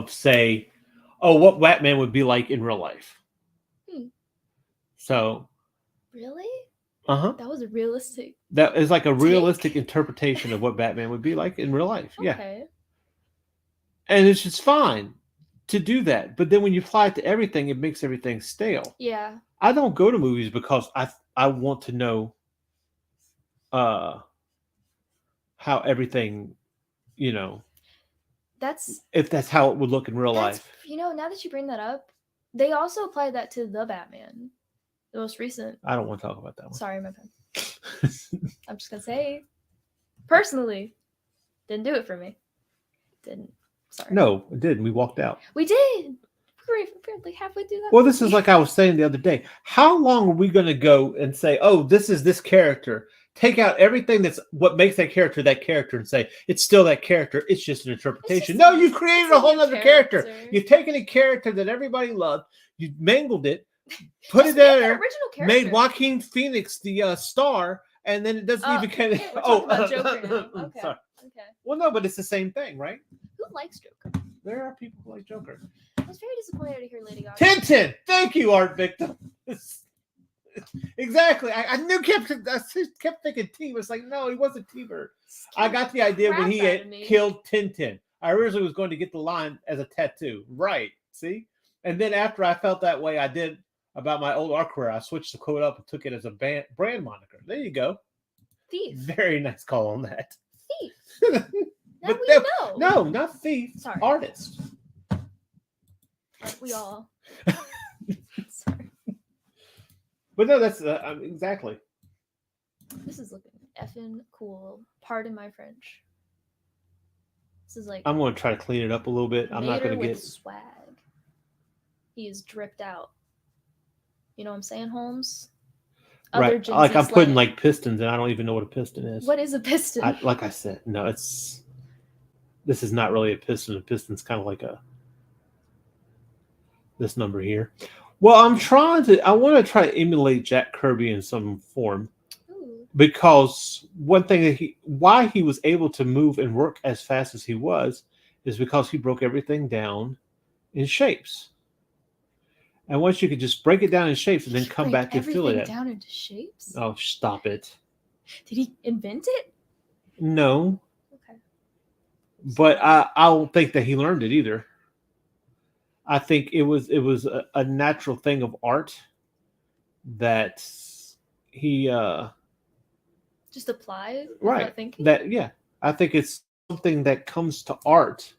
say, oh, what Batman would be like in real life. So really? That was a realistic. That is like a realistic interpretation of what Batman would be like in real life. Okay. Yeah. And it's just fine to do that. But then when you apply it to everything, it makes everything stale. Yeah. I don't go to movies because I want to know how everything, if that's how it would look in real life. Now that you bring that up, they also applied that to the Batman, the most recent. I don't want to talk about that one. Sorry, my bad. I'm just gonna say, personally, didn't do it for me. Didn't. Sorry. No, it didn't. We walked out. We did. We were like halfway through that. Well, this is like I was saying the other day. How long are we going to go and say, "Oh, this is this character"? Take out everything that's what makes that character, and say it's still that character. It's just an interpretation. No, you've created a whole other character. You've taken a character that everybody loved, you mangled it, put it there, made Joaquin Phoenix the star, and then it doesn't even kind of. About Joker now. Okay. Sorry. Okay. Well, no, but it's the same thing, right? Who likes Joker? There are people who like Joker. I was very disappointed to hear Lady Gaga. Tintin! Thank you, Art Victim. Exactly. I kept thinking T was like, no, he wasn't T-Bird. I got the idea when he had killed Tintin. I originally was going to get the line as a tattoo. Right. See? And then after I felt that way, I did about my old art career. I switched the quote up and took it as a brand moniker. There you go. Thief. Very nice call on that. Thief. Now we know. No, not thief. Sorry. Artist. Aren't we all? Sorry. But no, that's exactly. This is looking effing cool. Pardon my French. This is like. I'm going to try to clean it up a little bit. I'm not going to get swag. He is dripped out. You know what I'm saying, Holmes? Right. Like I'm putting like pistons, and I don't even know what a piston is. What is a piston? Like I said, no, this is not really a piston. A piston's kind of like this number here. Well, I want to try to emulate Jack Kirby in some form. Ooh. Because one thing that why he was able to move and work as fast as he was is because he broke everything down in shapes. And once you could just break it down in shapes and then come back and fill it everything down into shapes? Oh, stop it. Did he invent it? No. Okay. But I don't think that he learned it either. I think it was a natural thing of art that he just applied right thinking? I think it's something that comes to art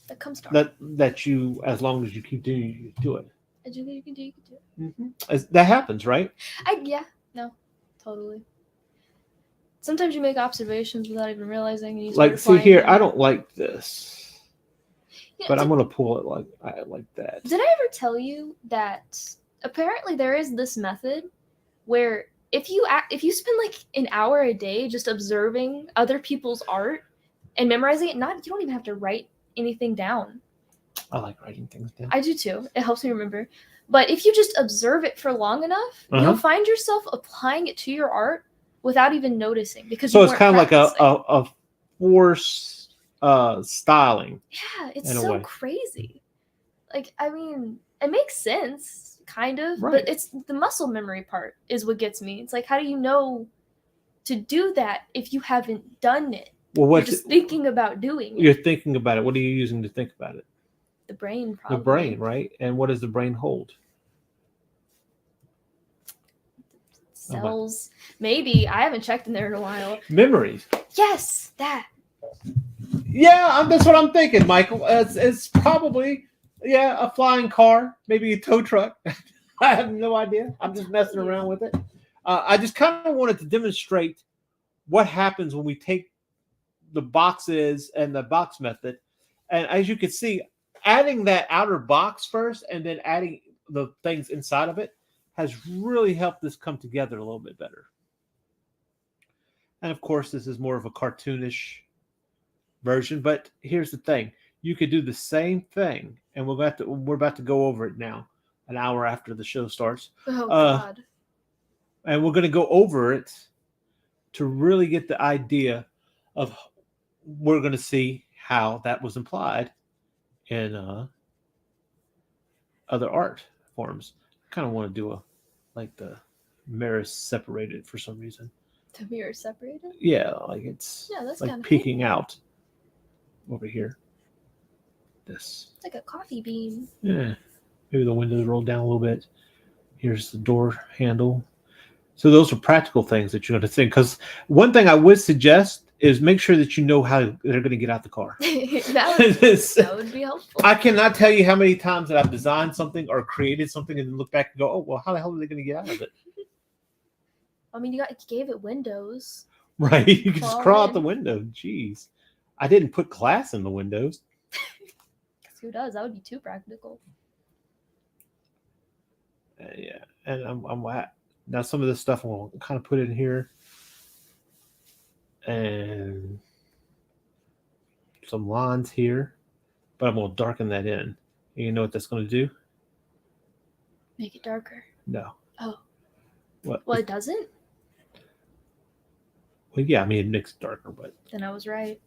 that you, as long as you keep doing it, you do it. You can do it. Mm-hmm. That happens, right? Yeah, no, totally. Sometimes you make observations without even realizing, and you Like, start see applying here, them. I don't like this, You know, but I'm gonna pull it like that. Did I ever tell you that apparently there is this method where if you spend like an hour a day just observing other people's art and memorizing it, you don't even have to write anything down. I like writing things down. I do too. It helps me remember. But if you just observe it for long enough, Uh-huh. you'll find yourself applying it to your art without even noticing because So you it's weren't kind of like practicing. a forced styling. Yeah, it's in a so way. crazy. Like, I mean, it makes sense, kind of, Right. but it's the muscle memory part is what gets me. It's like, how do you know to do that if you haven't done it? Well, You're just thinking about doing it. You're thinking about it. What are you using to think about it? The brain, probably. The brain, right? And what does the brain hold? Cells. Maybe. I haven't checked in there in a while. Memories. Yes, that. Yeah, that's what I'm thinking, Michael. It's probably, a flying car, maybe a tow truck. I have no idea. I'm just messing around with it. I just kind of wanted to demonstrate what happens when we take the boxes and the box method. And as you can see, adding that outer box first and then adding the things inside of it has really helped this come together a little bit better. And of course, this is more of a cartoonish version, but here's the thing. You could do the same thing, and we're about to go over it now, an hour after the show starts. Oh, God. And we're going to go over it to really get the idea of, we're going to see how that was implied in other art forms. I kind of want to do the mirrors separated for some reason. The mirror separated? Yeah, like it's that's like kind of peeking out over here. This. It's like a coffee bean. Yeah. Maybe the windows roll down a little bit. Here's the door handle. So those are practical things that you're going to think. Because one thing I would suggest is make sure that you know how they're going to get out the car. that would be helpful. I cannot tell you how many times that I've designed something or created something and then look back and go, oh, well, how the hell are they going to get out of it? I mean, you gave it windows. Right. You can just crawl out the window. Jeez. I didn't put glass in the windows. Who does? That would be too practical. Yeah. And I'm now some of this stuff I'll kind of put in here. And some lines here. But I'm going to darken that in. And you know what that's going to do? Make it darker. No. Oh. What? Well, it doesn't? Well, yeah, I mean, it makes it darker, but... Then I was right.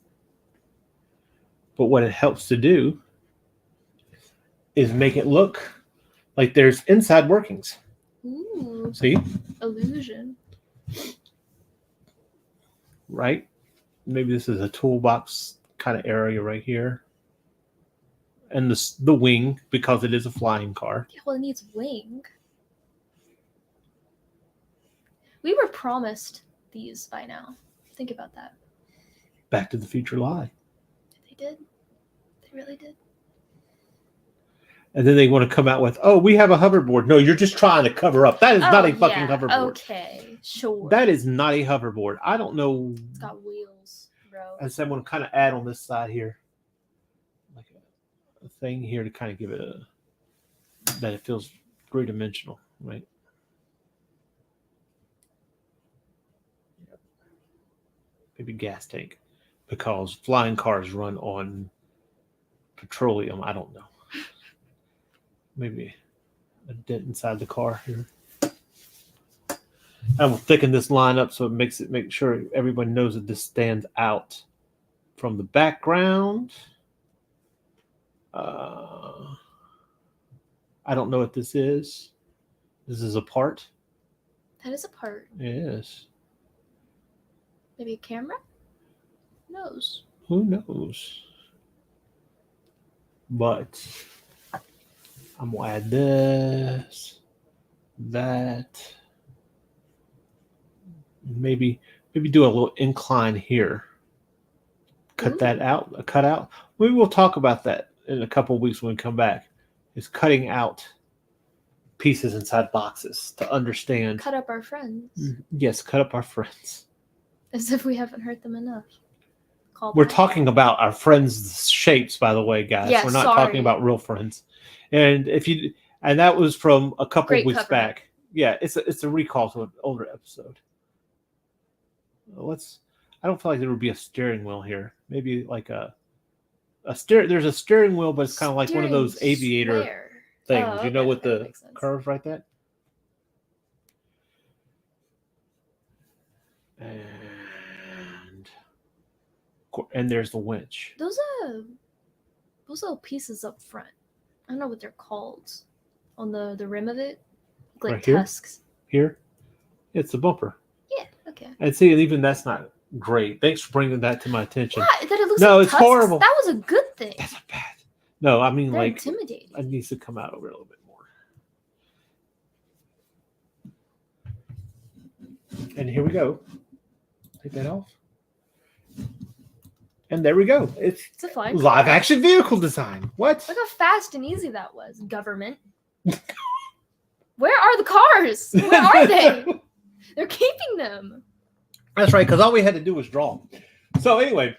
But what it helps to do is make it look like there's inside workings. Ooh. See? Illusion. Right? Maybe this is a toolbox kind of area right here. And the wing, because it is a flying car. Yeah, well, it needs wing. We were promised these by now. Think about that. Back to the Future lie. They did. They really did. And then they want to come out with, oh, we have a hoverboard. No, you're just trying to cover up. That is not a fucking hoverboard. Okay, sure. That is not a hoverboard. I don't know. It's got wheels, bro. I said I'm going to kind of add on this side here, like a thing here to kind of give it that it feels three-dimensional, right? Yep. Maybe gas tank, because flying cars run on petroleum. I don't know. Maybe a dent inside the car here. I will thicken this line up so it make sure everybody knows that this stands out from the background. I don't know what this is. This is a part. That is a part. Yes. Maybe a camera? Who knows? Who knows? But I'm going to add this, that. Maybe do a little incline here. Cut that out. A cutout. Maybe we'll talk about that in a couple of weeks when we come back. Is cutting out pieces inside boxes to understand. Cut up our friends. Yes, cut up our friends. As if we haven't hurt them enough. Call We're back. talking about our friends' shapes, by the way, guys. Yeah, We're not sorry. talking about real friends. And that was from a couple Great weeks cover. back. Yeah, it's a recall to an older episode. I don't feel like there would be a steering wheel here. Maybe like there's a steering wheel, but it's kind of like one of those Steering aviator square. things, Oh, you know, okay, with that the makes sense. curves like that. And there's the winch. Those little pieces up front. I don't know what they're called. On the rim of it, like Right here? tusks. Here, it's the bumper. Yeah. Okay. And see, even that's not great. Thanks for bringing that to my attention. What? That it looks No, like it's tusks? horrible. That was a good thing. That's a bad. No, I mean, They're like, intimidating. it needs to come out over a little bit more. And here we go. Take that off. And there we go. It's It's a flying live car. action vehicle design. What? Look how fast and easy that was, government. Where are the cars? Where are they? They're keeping them. That's right, because all we had to do was draw. So anyway,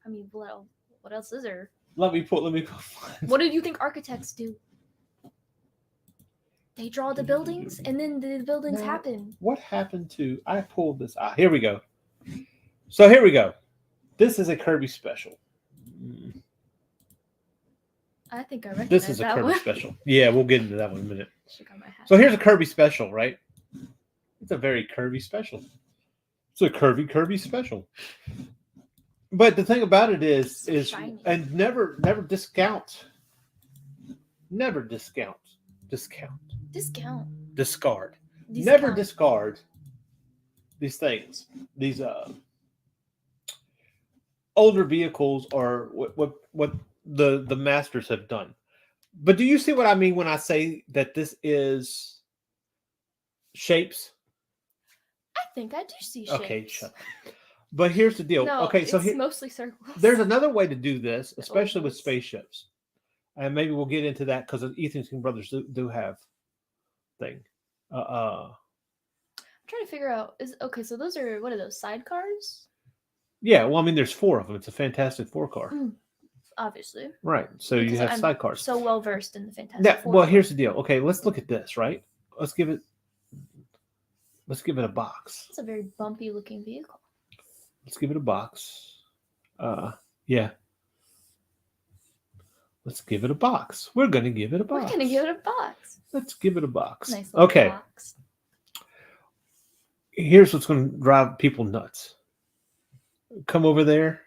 I mean, well, what else is there? let me put. What do you think architects do? They draw the buildings, and then the buildings No. happen. What happened to? I pulled this out. Here we go. So here we go. This is a Kirby special. I think I recognize This is a that Kirby one. special. Yeah, we'll get into that one in a minute. Should've got my hat. So here's a Kirby special, right? It's a very Kirby special. It's a Kirby special. But the thing about it is shiny. and never discount. Never discount. Discount. Discard. Discount. Never discard these things. These older vehicles or what the masters have done. But do you see what I mean when I say that this is shapes? I think I do see shapes. Okay, shut up. But here's the deal. No, Okay, so it's mostly circles. there's another way to do this, especially with ovals. spaceships. And maybe we'll get into that because Ethan's brothers do have thing. I'm trying to figure out so those are what are those sidecars? Yeah, well, I mean, there's 4 of them. It's a Fantastic Four car. Obviously. Right. So you Because have I'm sidecars. So well versed in the Fantastic Yeah, Four. well, here's the deal. Okay, let's look at this, right? Let's give it a box. It's a very bumpy looking vehicle. Let's give it a box. Yeah. Let's give it a box. We're going to give it a box. We're gonna give it a box. Let's give it a box. Nice little Okay. box. Here's what's going to drive people nuts. Come over there.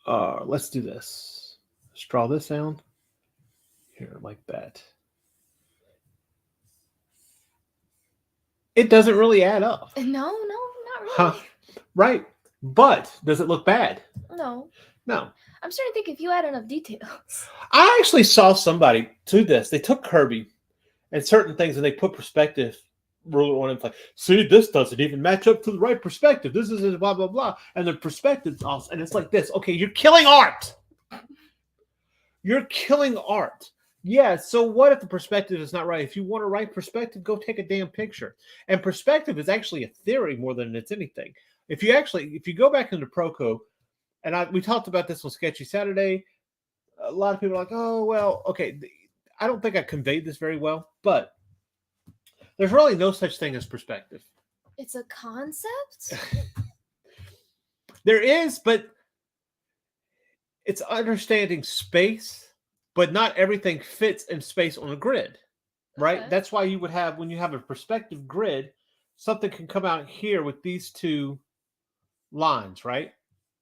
Let's do this. Let's draw this down. Here, like that. It doesn't really add up. No, not really. Huh. Right. But does it look bad? No. No. I'm starting to think if you add enough details. I actually saw somebody do this. They took Kirby and certain things and they put perspective ruler on it. It's like, see, this doesn't even match up to the right perspective. This is blah, blah, blah. And the perspective's off. And it's like this. Okay, you're killing art. You're killing art. Yeah, so what if the perspective is not right? If you want a right perspective, go take a damn picture. And perspective is actually a theory more than it's anything. If you go back into Proco, and we talked about this on Sketchy Saturday, a lot of people are like, oh, well, okay. I don't think I conveyed this very well, but there's really no such thing as perspective. It's a concept? There is, but it's understanding space, but not everything fits in space on a grid, right? Okay. That's why you would have, when you have a perspective grid, something can come out here with these 2 lines, right?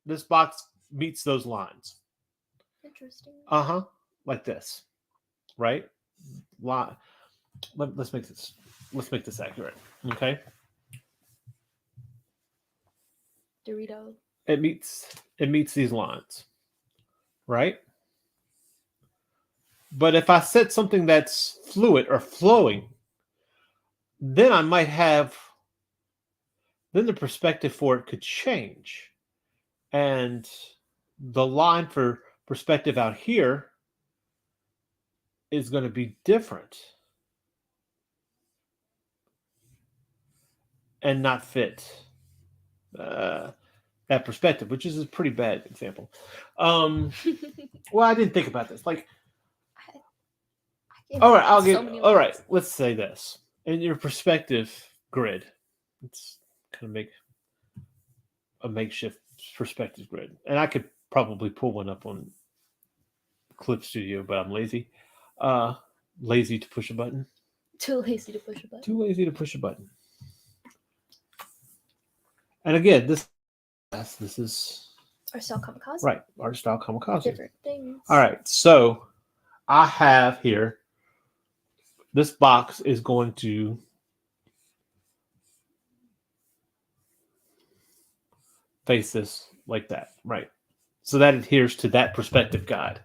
This box meets those lines. Interesting. Like this, right? Let's make this accurate. Okay. Dorito. It meets these lines, right? But if I set something that's fluid or flowing, then then the perspective for it could change. And the line for perspective out here is going to be different. and not fit that perspective, which is a pretty bad example. Well, I didn't think about this. Like, I all right, all right. ways. Let's say this in your perspective grid. Let's kind of make a makeshift perspective grid, and I could probably pull one up on Clip Studio, but I'm lazy. Lazy to push a button. Too lazy to push a button. Too lazy to push a button. And again, this is Or Style Kamikaze. right. Art Style Kamikaze. Different things. All right. So I have here. This box is going to face this like that, right? So that adheres to that perspective guide.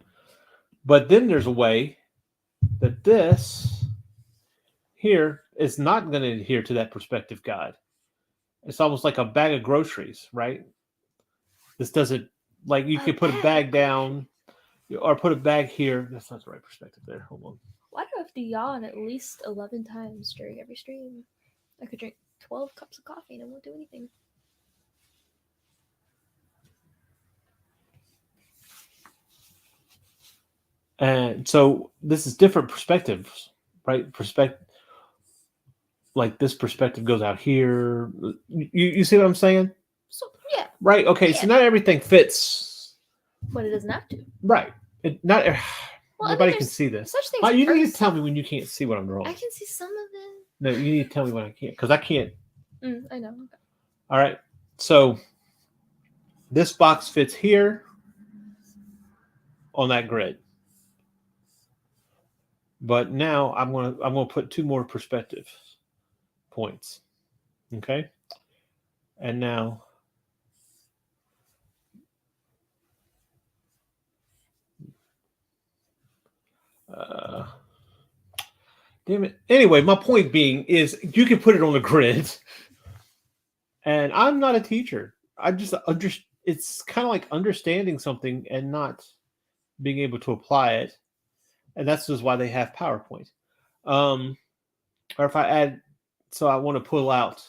But then there's a way that this here is not going to adhere to that perspective guide. It's almost like a bag of groceries, right? This doesn't, like you could put a bag down or put a bag here. That's not the right perspective there. Hold on. Why do I have to yawn at least 11 times during every stream? I could drink 12 cups of coffee and it won't do anything. And so this is different perspectives, right? Like this perspective goes out here. You see what I'm saying? So, yeah. Right. Okay. Yeah. So not everything fits. But it doesn't have to. Right. Not Well, nobody can see this. Such things. You need to tell me when you can't see what I'm drawing. I can see some of it. No, you need to tell me when I can't, because I can't. I know. Okay. All right. So this box fits here on that grid. But now I'm gonna put two more perspective points. Okay. And now damn it. Anyway, my point being is you can put it on a grid. And I'm not a teacher. I just it's kind of like understanding something and not being able to apply it. And that's just why they have PowerPoint. Or if I add, so I want to pull out.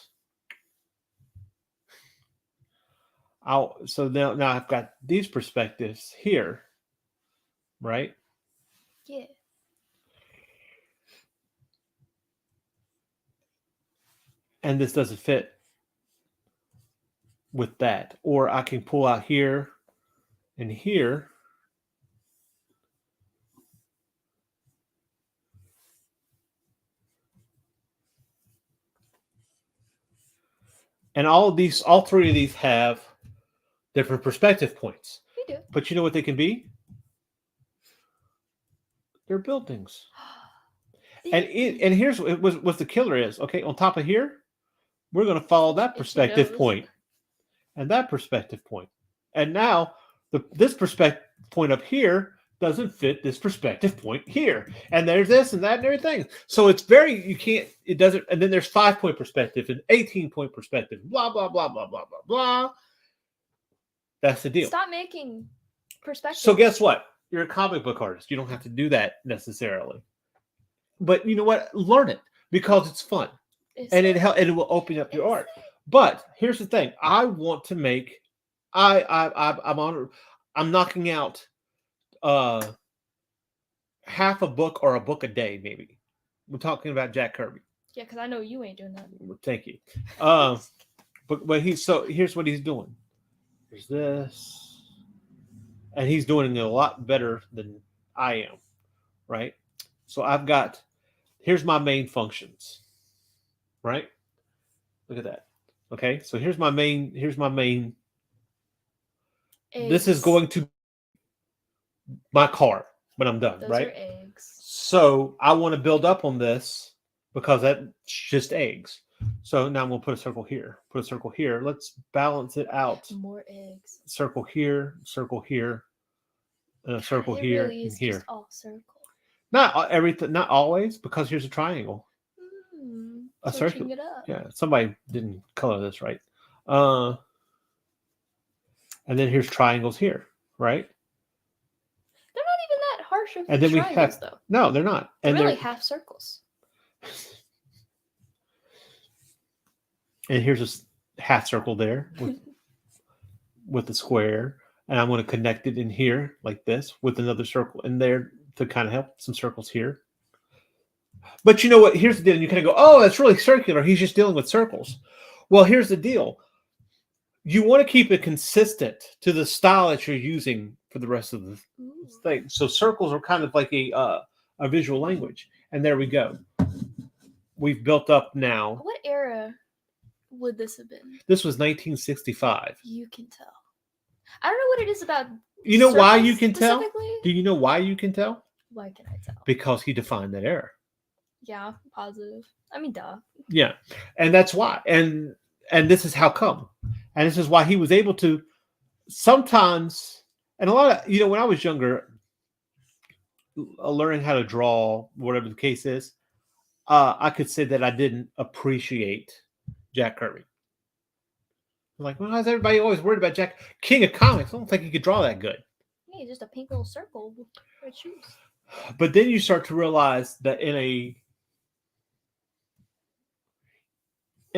So now I've got these perspectives here, right? Yeah. And this doesn't fit with that. Or I can pull out here and here. And all three of these have different perspective points. We do. But you know what they can be? They're buildings. And here's what the killer is. Okay, on top of here, we're going to follow that perspective point and that perspective point. And now this perspective point up here doesn't fit this perspective point here. And there's this and that and everything. So it's it doesn't, and then there's 5-point perspective and 18-point perspective, blah, blah, blah, blah, blah, blah, blah. That's the deal. Stop making perspective. So guess what? You're a comic book artist. You don't have to do that necessarily. But you know what? Learn it because it's fun. And it will open up your art. But here's the thing. I want to make, I'm knocking out half a book or a book a day, maybe. We're talking about Jack Kirby. Yeah, because I know you ain't doing that. Thank you. But here's what he's doing. There's this, and he's doing it a lot better than I am, right? So here's my main functions, right? Look at that. Okay, so here's my main. Eggs. This is going to my car when I'm done, Those right? are eggs. So I want to build up on this because that's just eggs. So now I'm going to put a circle here. Put a circle here. Let's balance it out. More eggs. Circle here, and a circle here, really is and here. Just all circle. Not everything, not always, because here's a triangle. A circle. It up. Yeah, somebody didn't color this right. And then here's triangles here, right? They're not even that harsh of And then we triangles, have though. no, they're not. They're And really they're half circles. And here's a half circle there with the square. And I'm going to connect it in here like this with another circle in there to kind of help some circles here. But you know what? Here's the deal. You kind of go, oh, that's really circular. He's just dealing with circles. Well, here's the deal. You want to keep it consistent to the style that you're using for the rest of the thing. So circles are kind of like a visual language. And there we go. We've built up now. What era would this have been? This was 1965. You can tell. I don't know what it is about. You know why you circles can tell? specifically. Do you know why you can tell? Why can I tell? Because he defined that era. Yeah, positive. I mean, duh. Yeah. And that's why. And this is how come. And this is why he was able to sometimes, and a lot of, when I was younger, learning how to draw, whatever the case is, I could say that I didn't appreciate Jack Kirby. I'm like, well, how's everybody always worried about Jack? King of comics. I don't think he could draw that good. Yeah, just a pink little circle with red shoes. But then you start to realize that in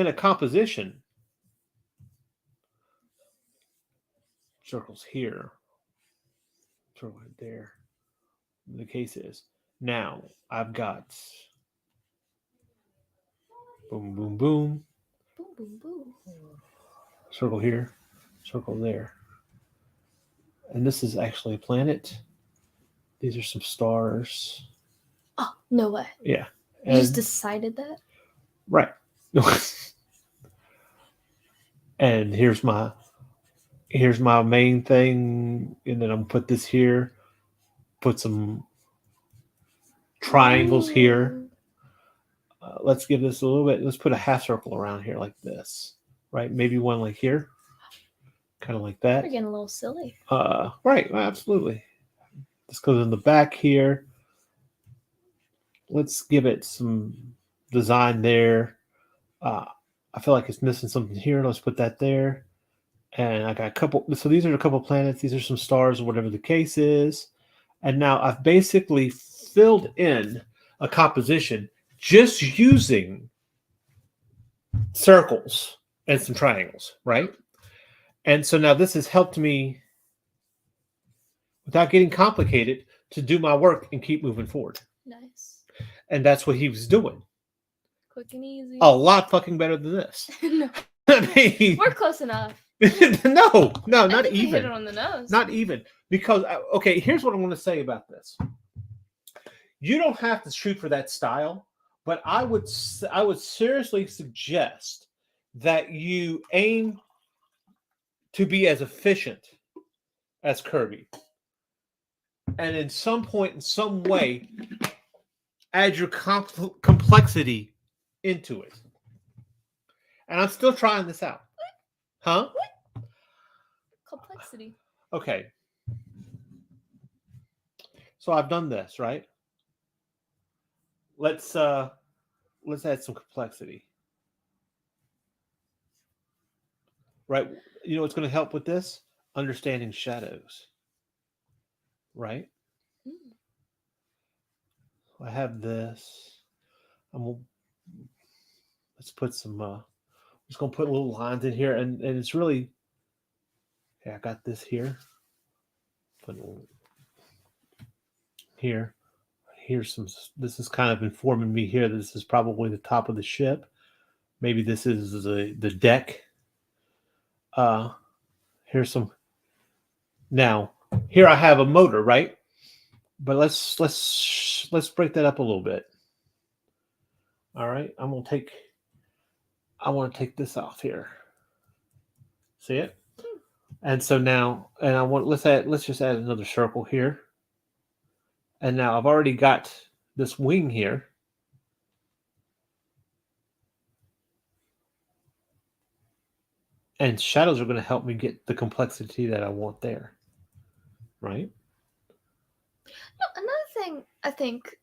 a composition, circles here, circle right there. The case is now I've got boom, boom, boom, Boom, boom, boom. circle here, circle there, and this is actually a planet. These are some stars. Oh, no way. Yeah, You just decided that? right. And here's my main thing, and then I'm gonna put this here, put some triangles here. Let's give this a little bit. Let's put a half circle around here like this, right? Maybe one like here, kind of like that. We're getting a little silly. Right, absolutely. This goes in the back here. Let's give it some design there. I feel like it's missing something here. Let's put that there. And I got a couple. So these are a couple planets. These are some stars, or whatever the case is. And now I've basically filled in a composition just using circles and some triangles, right? And so now this has helped me, without getting complicated, to do my work and keep moving forward. Nice. And that's what he was doing. Quick and easy. A lot fucking better than this. No. I mean, We're close enough. no, I not think we hit even. it on the nose. Not even. Because, okay, here's what I want to say about this. You don't have to shoot for that style, but I would seriously suggest that you aim to be as efficient as Kirby. And in some point, in some way, add your complexity into it. And I'm still trying this out. Huh? Complexity. Okay. So I've done this, right? Let's add some complexity. Right? You know what's going to help with this? Understanding shadows. Right? I have this. Let's put some I'm just gonna put little lines in here, and it's really, okay, I got this here. Put a little here. Here's some, this is kind of informing me here that this is probably the top of the ship. Maybe this is the deck. Here's some. Now, here I have a motor, right? But let's break that up a little bit. All right, I want to take this off here. See it? And so now, and let's just add another circle here. And now I've already got this wing here. And shadows are going to help me get the complexity that I want there. Right? Another thing I think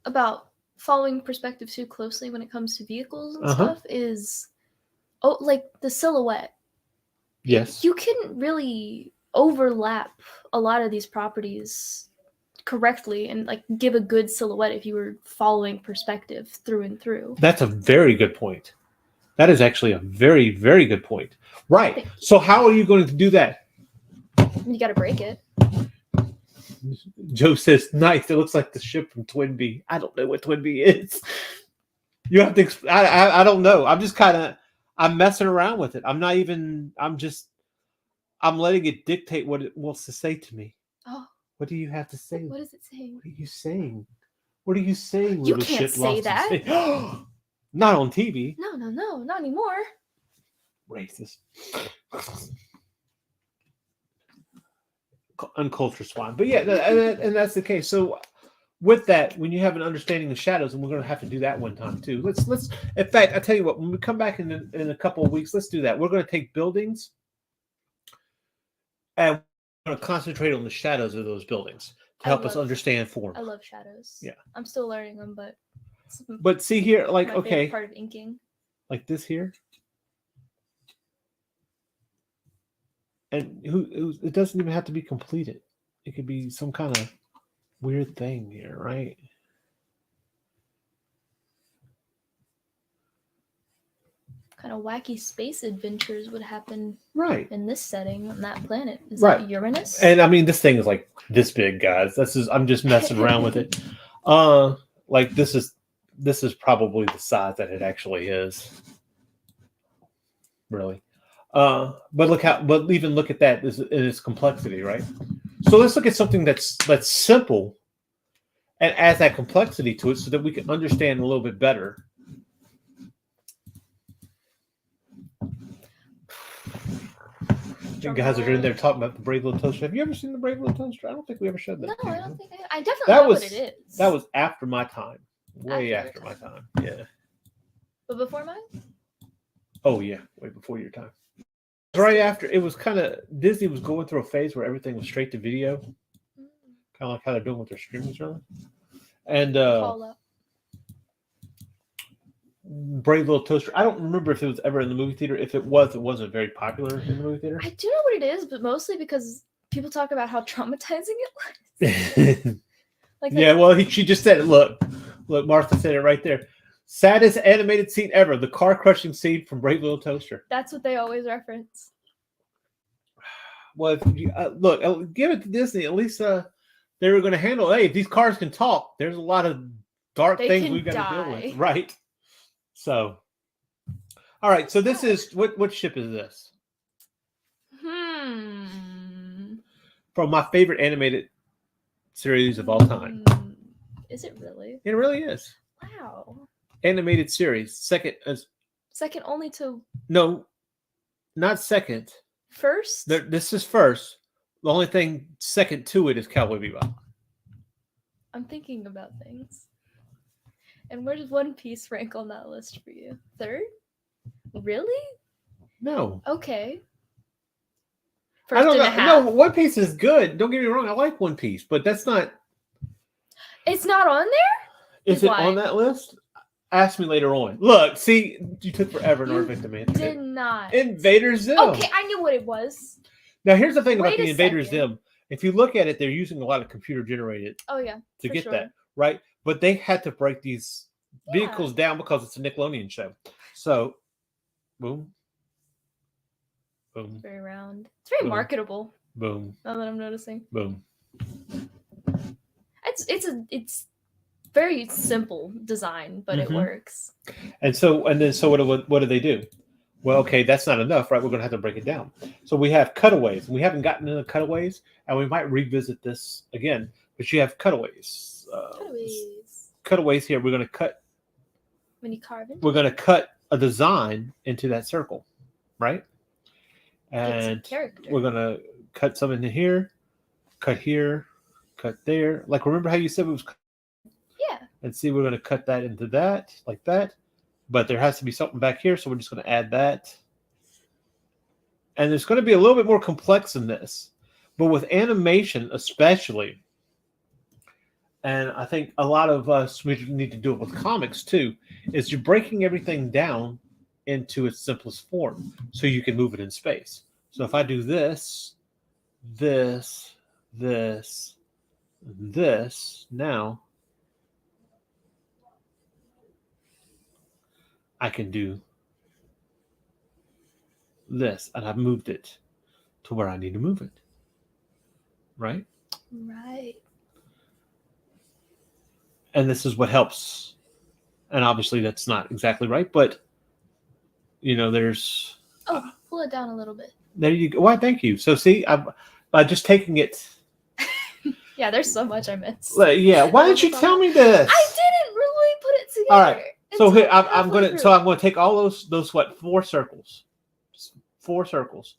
about following perspective too closely when it comes to vehicles and stuff is, like the silhouette. Yes. You can really overlap a lot of these properties correctly and like give a good silhouette if you were following perspective through and through. That's a very good point. That is actually a very, very good point. Right. So how are you going to do that? You got to break it. Joe says, nice. It looks like the ship from Twin Bee. I don't know what Twin Bee is. You have to, I don't know. I'm just I'm messing around with it. I'm letting it dictate what it wants to say to me. Oh. What do you have to say? What is it saying? What are you saying? What are you saying? You can't say that. Not on TV. No, not anymore. Racist. Uncultured swine. But yeah, and that's the case. So with that, when you have an understanding of shadows, and we're going to have to do that one time too. Let's. In fact, I tell you what. When we come back in a couple of weeks, let's do that. We're going to take buildings, and we're going to concentrate on the shadows of those buildings to help us understand form. I love shadows. Yeah, I'm still learning them, but see here, like my part of inking, like this here, and who it doesn't even have to be completed. It could be some kind of weird thing here, right? Kind of wacky space adventures would happen right in this setting on that planet. Is right. that Uranus? And I mean, this thing is like this big, guys. I'm just messing around with it. Like this is probably the size that it actually is. Really. But even look at that in its complexity, right? So let's look at something that's simple and adds that complexity to it so that we can understand a little bit better. You guys are in there talking about the Brave Little Toaster. Have you ever seen the Brave Little Toaster? I don't think we ever showed that. No, I don't think I definitely know what it is. That was after my time. Way after my time. Yeah. But before mine? Oh yeah, way before your time. Right after, it was kind of, Disney was going through a phase where everything was straight to video. Kind of like how they're doing with their streaming service. And Brave Little Toaster. I don't remember if it was ever in the movie theater. If it was, it wasn't very popular in the movie theater. I do know what it is, but mostly because people talk about how traumatizing it was. Yeah, well, she just said it. Look, Martha said it right there. Saddest animated scene ever: the car crushing scene from Brave Little Toaster. That's what they always reference. Well, if you, look, give it to Disney. At least they were going to handle. Hey, if these cars can talk, there's a lot of dark things we've got to deal with, right? So, all right. So this is what ship is this? From my favorite animated series of all time. Is it really? It really is. Wow. Animated series. Second only to. No, not second. First? This is first. The only thing second to it is Cowboy Bebop. I'm thinking about things. And where does One Piece rank on that list for you? Third? Really? No. Okay. I don't know. No, One Piece is good. Don't get me wrong. I like One Piece, but that's not. It's not on there? Is it on that list? Ask me later on. Look, see, you took forever in order to answer. Did not. Invader Zim. Okay, I knew what it was. Now, here's the thing about the Invader Zim. If you look at it, they're using a lot of computer generated. Oh yeah. To get that right, but they had to break these vehicles down because it's a Nickelodeon show. So, boom, boom. It's very round. It's very marketable. Boom. Now that I'm noticing. Boom. It's very simple design, but it works. And so what do they do? Well, okay, that's not enough, right? We're going to have to break it down. So we have cutaways. We haven't gotten into cutaways, and we might revisit this again. But you have cutaways. Cutaways here. We're going to cut. When you carve it. We're going to cut a design into that circle, right? And we're going to cut some into here, cut there. Like, remember how you said it was? Yeah. And see, we're going to cut that into that, like that. But there has to be something back here, so we're just going to add that. And there's going to be a little bit more complex than this. But with animation especially, and I think a lot of us, we need to do it with comics too, is you're breaking everything down into its simplest form so you can move it in space. So if I do this, this, now I can do this, and I've moved it to where I need to move it. Right? Right. And this is what helps. And obviously that's not exactly right, but there's Pull it down a little bit. there you go. Why, thank you. So see, by just taking it. Yeah, there's so much I missed. Yeah, why didn't you tell me this? I didn't really put it together. All right. So here I'm halfway gonna through. take all those what 4 circles, just 4 circles,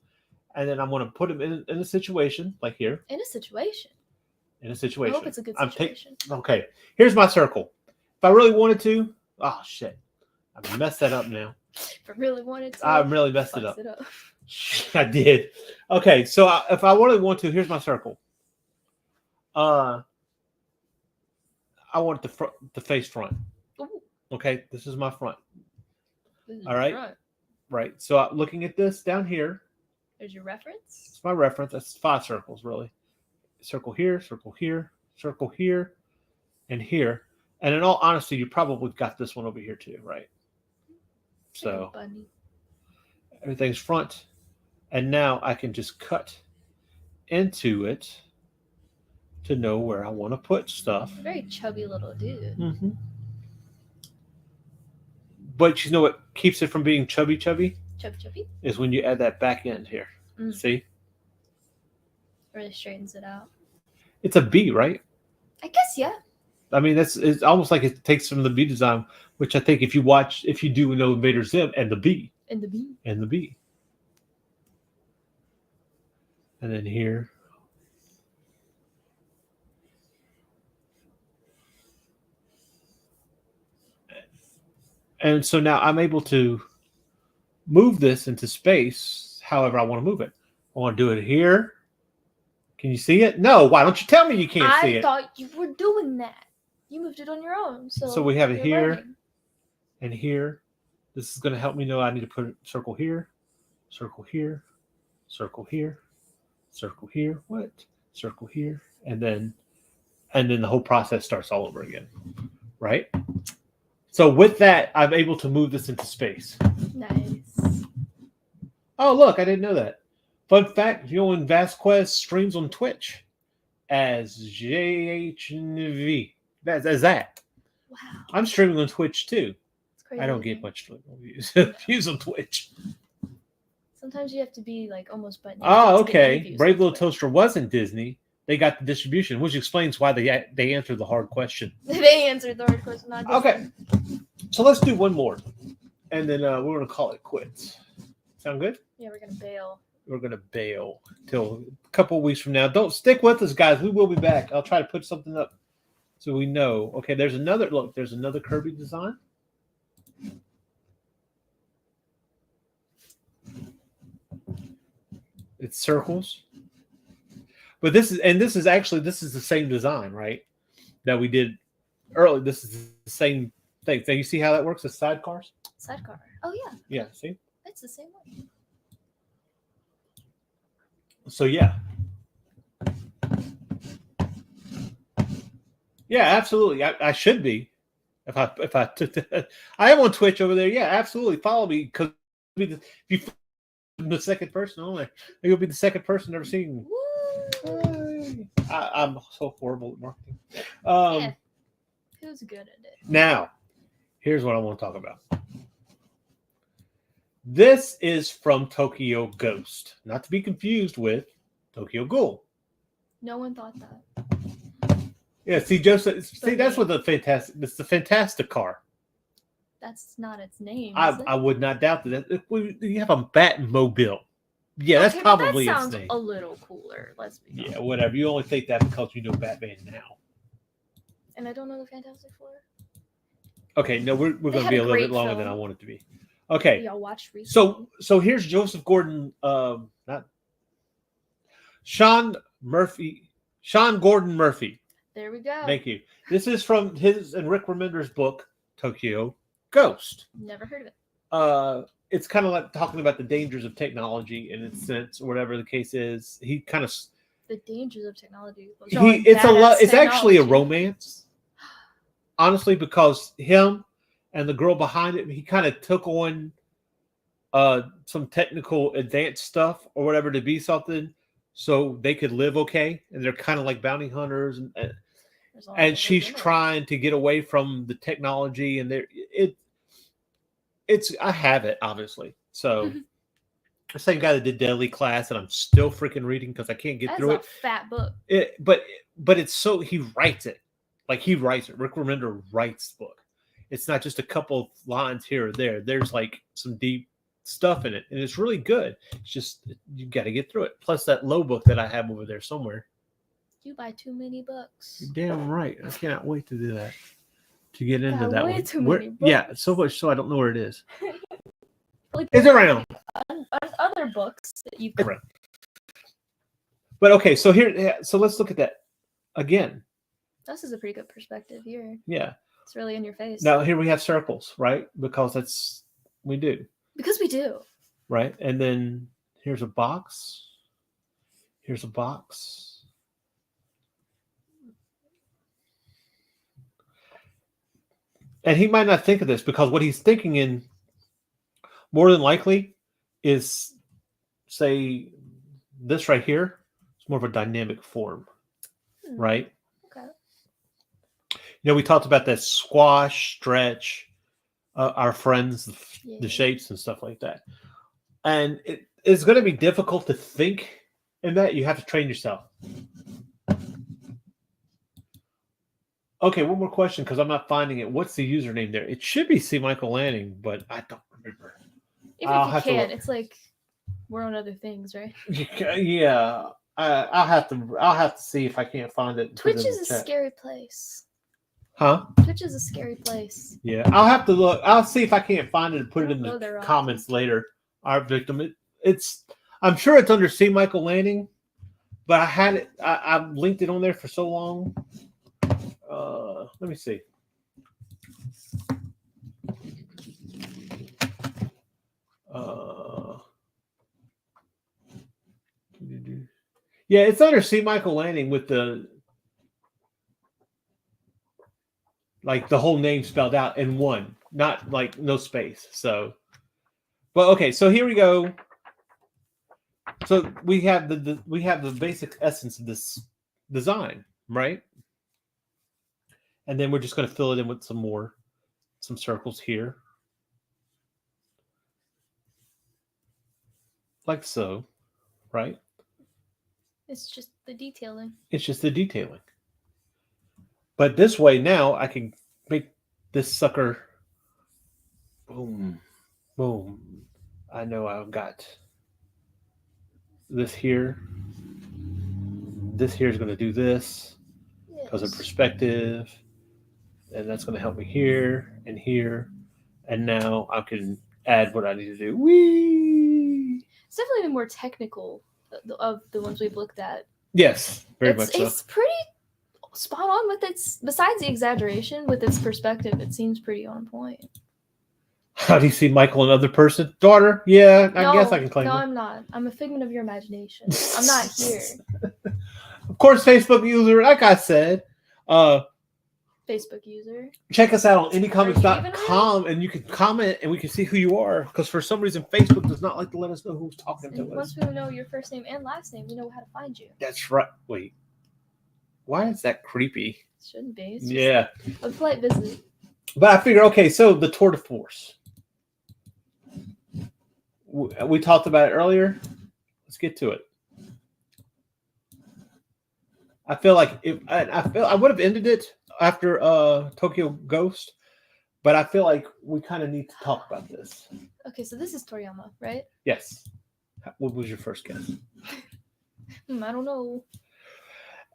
and then I'm gonna put them in a situation like here. In a situation. In a I situation. hope it's a good situation. Okay. Here's my circle. If I really wanted to, oh shit, I messed that up now. If I really wanted to. I really messed it fucks up. I did. Okay, so if I really want to, here's my circle. I want the face front. Ooh, Okay, this is my front. this is All right. front. Right. So looking at this down here, There's your reference. it's my reference. That's 5 circles really. Circle here, circle here, circle here, and here. And in all honesty, you probably got this one over here too, right? So Bunny. everything's front. And now I can just cut into it to know where I want to put stuff. Very chubby little dude. Mm-hmm. But you know what keeps it from being chubby Chubby. is when you add that back end here. Mm. See? Really straightens it out. It's a B, right? I guess, yeah. I mean, it's almost like it takes from the B design, which I think if you do know Invader Zim and the B. And the B. And the B. And then here. And so now I'm able to move this into space however I want to move it. I want to do it here. Can you see it? No. Why don't you tell me you can't see I it? thought you were doing that. You moved it on your own. So we have it you're here. learning. And here. This is going to help me know I need to put a circle here, circle here, circle here, circle here. What? Circle here. And then the whole process starts all over again. Right? So with that, I'm able to move this into space. Nice. Oh, look, I didn't know that. Fun fact, Vasquez streams on Twitch as JHNV. That's that. Wow. I'm streaming on Twitch too. It's crazy. I don't get much views on Twitch. Sometimes you have to be like almost button. Oh, okay. Brave Little Toaster wasn't Disney. They got the distribution, which explains why they answered the hard question. They answered the hard question. Not Okay. So let's do one more. And then we're going to call it quits. Sound good? Yeah, we're gonna bail. We're going to bail till a couple of weeks from now. Don't stick with us, guys. We will be back. I'll try to put something up so we know. Okay, there's another Kirby design. It's circles. But this is the same design, right? That we did earlier. This is the same thing. So you see how that works with sidecars? Sidecar. Oh yeah. Yeah, see? It's the same one. So yeah. Yeah, absolutely. I should be. If I took that. I am on Twitch over there. Yeah, absolutely. Follow me because if you the second person only, you'll be the second person ever seen. I'm so horrible at marketing. Yeah. Who's good at it? Now, here's what I want to talk about. This is from Tokyo Ghost, not to be confused with Tokyo Ghoul. No one thought that. Yeah, see, Joseph. See, that's what it's the fantastic car. That's not its name. I would not doubt that. You have a Batmobile. Yeah, that's Okay, probably that its sounds name. a little cooler. Let's be honest. Yeah, whatever. You only think that because you know Batman now. And I don't know the Fantastic Four. Okay, no, we're going to had be a a little bit great longer film. than I want it to be. Okay, Y'all watched recently. so here's Joseph Gordon, not Sean Gordon Murphy. There we go. Thank you. This is from his and Rick Remender's book Tokyo Ghost. Never heard of it. It's kind of like talking about the dangers of technology in its sense, or whatever the case is. He kind of The dangers of technology. it's actually a romance. Honestly, because him and the girl behind it, he kind of took on some technical advanced stuff or whatever to be something, so they could live okay, and they're kind of like bounty hunters, and she's trying to get away from the technology, and it's I have it obviously. So the same guy that did Deadly Class, and I'm still freaking reading because I can't get through it. That's a fat book. But it's so he writes it like he writes it. Rick Remender writes the book. It's not just a couple of lines here or there. There's like some deep stuff in it, and it's really good. It's just you got to get through it. Plus that low book that I have over there somewhere. You buy too many books. You're damn right. I cannot wait to do that. To get into Got that way one. too many books. Yeah, so much so I don't know where it is. Like, It's around. Other books that you. Around. But okay, so let's look at that again. This is a pretty good perspective here. Yeah. It's really in your face. Now here we have circles, right? Because we do. Because we do. Right? And then here's a box. Here's a box. And he might not think of this because what he's thinking in more than likely is, say, this right here. It's more of a dynamic form, right? Okay. You know, we talked about that squash, stretch, our friends, the shapes and stuff like that. And it's going to be difficult to think in that. You have to train yourself. Okay, one more question because I'm not finding it. What's the username there? It should be C. Michael Lanning, but I don't remember. Even if you can't, it's like we're on other things, right? Yeah, I'll have to see if I can't find it. Twitch is a scary place. Huh? Twitch is a scary place. Yeah, I'll have to look. I'll see if I can't find it and put it in the comments later. Our victim. I'm sure it's under C. Michael Lanning, but I had it. I've linked it on there for so long. Let me see. Yeah, it's under C. Michael Lanning with the whole name spelled out in one, not like no space. So, but okay, so here we go. So we have the basic essence of this design, right? And then we're just going to fill it in with some circles here. Like so, right? It's just the detailing. It's just the detailing. But this way now I can make this sucker boom, boom. I know I've got this here. This here is going to do this because of perspective. And that's going to help me here and here. And now I can add what I need to do. Whee! It's definitely the more technical of the ones we've looked at. Yes, very much so. It's pretty spot on with its, besides the exaggeration, with its perspective, it seems pretty on point. How do you see Michael another person? Daughter? Yeah, I guess I can claim No, it. I'm not. I'm a figment of your imagination. I'm not here. Of course, Facebook user, like I said. Facebook user. Check us out on indiecomics.com and you can comment and we can see who you are. Because for some reason, Facebook does not like to let us know who's talking to us. Once we know your first name and last name, we know how to find you. That's right. Wait. Why is that creepy? It shouldn't be. It's yeah. A polite visit. But I figure, okay, so the tour de force. We talked about it earlier. Let's get to it. I feel like I would have ended it after Tokyo Ghost, but I feel like we kind of need to talk about this. Okay, so this is Toriyama, right? Yes. What was your first guess? I don't know.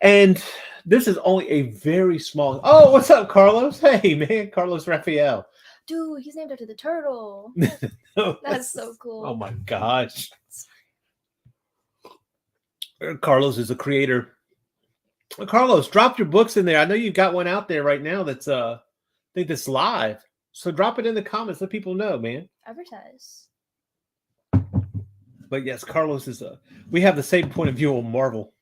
And this is only a very small. Oh, what's up, Carlos? Hey, man, Carlos Raphael. Dude, he's named after the turtle. That's so cool. Oh my gosh. Carlos is a creator. Carlos, drop your books in there. I know you've got one out there right now that's I think that's live. So drop it in the comments. Let people know, man. Advertise. But yes, Carlos is we have the same point of view on Marvel.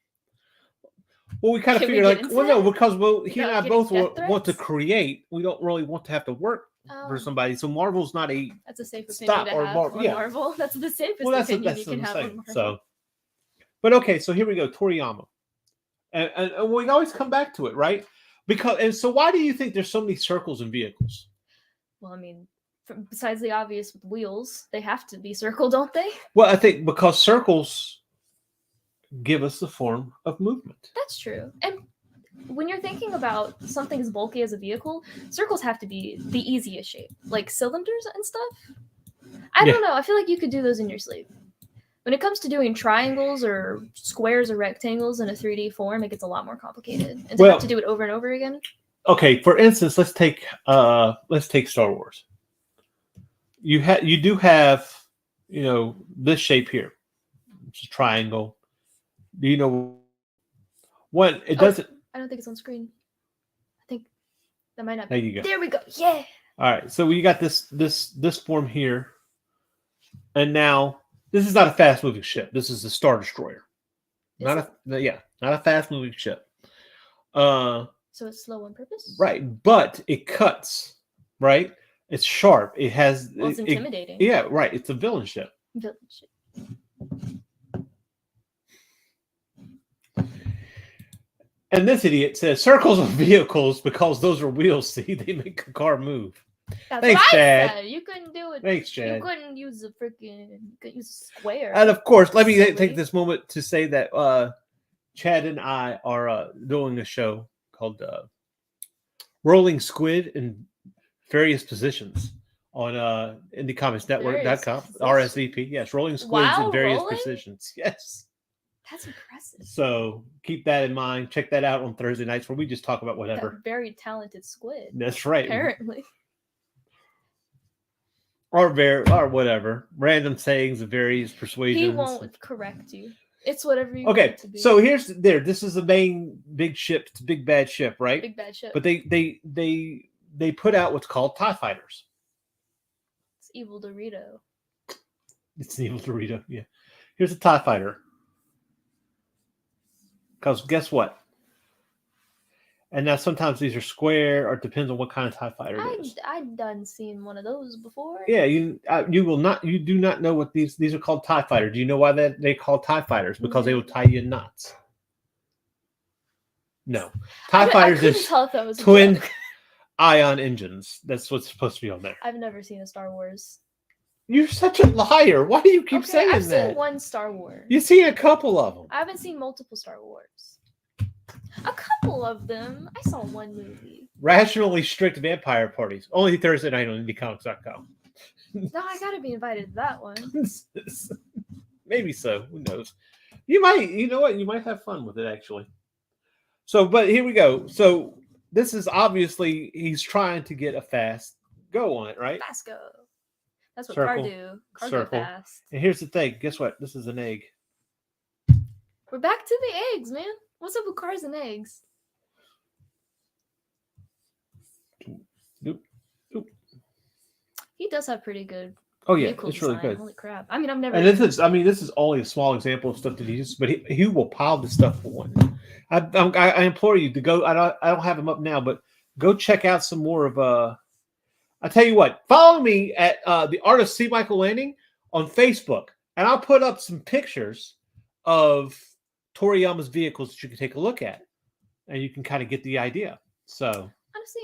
Well, we kind of figured like, well, no, because he and I both want to create. We don't really want to have to work for somebody. So Marvel's not a That's a safe opinion Stop to or have Marvel, on yeah. Marvel. That's the safest well, that's opinion you what can I'm have saying. on Marvel. So, but okay, so here we go, Toriyama, and we always come back to it, right? So why do you think there's so many circles in vehicles? Well, I mean, besides the obvious with wheels, they have to be circle, don't they? Well, I think because circles give us the form of movement. That's true. And when you're thinking about something as bulky as a vehicle, circles have to be the easiest shape, like cylinders and stuff. I don't know. I feel like you could do those in your sleep. When it comes to doing triangles or squares or rectangles in a 3D form, it gets a lot more complicated. And to have to do it over and over again. Okay, for instance, let's take Star Wars. You do have, this shape here. It's a triangle. Do you know what it doesn't? I don't think it's on screen. I think that might not be. There you go. There we go. Yeah. All right. So we got this form here. And now this is not a fast moving ship. This is a Star Destroyer. Not a fast moving ship. So it's slow on purpose? Right. But it cuts, right? It's sharp. It has it's intimidating. Yeah, right. It's a villain ship. Villain ship. And this idiot says circles on vehicles because those are wheels. See, they make a car move. That's Thanks, what I Chad. said. You couldn't do it. Thanks, Chad. You couldn't use you could use a square. And of course, let me take this moment to say that Chad and I are doing a show called Rolling Squid in Various Positions on IndieComicsNetwork.com. RSVP. Yes, Rolling Squids in Various Positions. Yes. That's impressive. So keep that in mind. Check that out on Thursday nights where we just talk about whatever. That very talented squid. That's right. Apparently. Or whatever. Random sayings of various persuasions. He won't correct you. It's whatever you want it to be. So this is the main big ship, it's a big bad ship, right? Big bad ship. But they put out what's called TIE fighters. It's evil Dorito. It's an evil Dorito, yeah. Here's a TIE fighter. Because guess what? And now sometimes these are square, or it depends on what kind of TIE fighter it is. I've done seen one of those before. Yeah, you do not know what these are called TIE fighters. Do you know why they call TIE fighters? Because they will tie you in knots. No, TIE fighters is twin ion engines. That's what's supposed to be on there. I've never seen a Star Wars. You're such a liar. Why do you keep saying that? I've seen one Star Wars. You've seen a couple of them. I haven't seen multiple Star Wars. A couple of them. I saw one movie. Rationally strict vampire parties. Only Thursday night on IndieComics.com. No, I gotta be invited to that one. Maybe so. Who knows? You know what? You might have fun with it, actually. So, but here we go. So, this is obviously, he's trying to get a fast go on it, right? Fast go. That's what Circle. cars do. Cars Circle. go fast. And here's the thing. Guess what? This is an egg. We're back to the eggs, man. What's up with cars and eggs? Oop. He does have pretty good. Oh yeah, vehicle it's really design. good. Holy crap! I mean, I've never. And this is only a small example of stuff that he uses, but he will pile this stuff for one. I implore you to go. I don't have them up now, but go check out some more of. I tell you what, follow me at the Art of C. Michael Landing on Facebook, and I'll put up some pictures of Toriyama's vehicles that you can take a look at, and you can kind of get the idea. So honestly,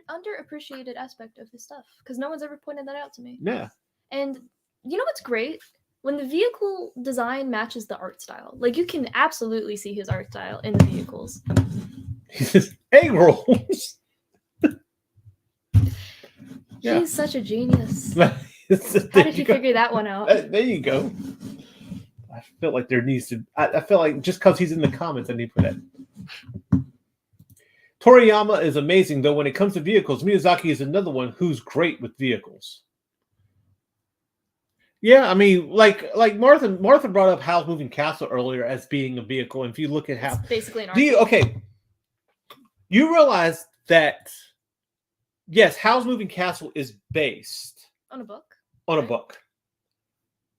underappreciated aspect of his stuff because no one's ever pointed that out to me. Yeah. And you know what's great? When the vehicle design matches the art style. Like, you can absolutely see his art style in the vehicles. He says, egg rolls. He's such a genius. How did he figure that one out? There you go. I feel like there needs to... I feel like just because he's in the comments, I need to put that. Toriyama is amazing, though, when it comes to vehicles. Miyazaki is another one who's great with vehicles. Yeah, I mean, like Martha brought up Howl's Moving Castle earlier as being a vehicle. And if you look at how, it's basically an art. Okay, you realize that yes, Howl's Moving Castle is based on a book. On a book,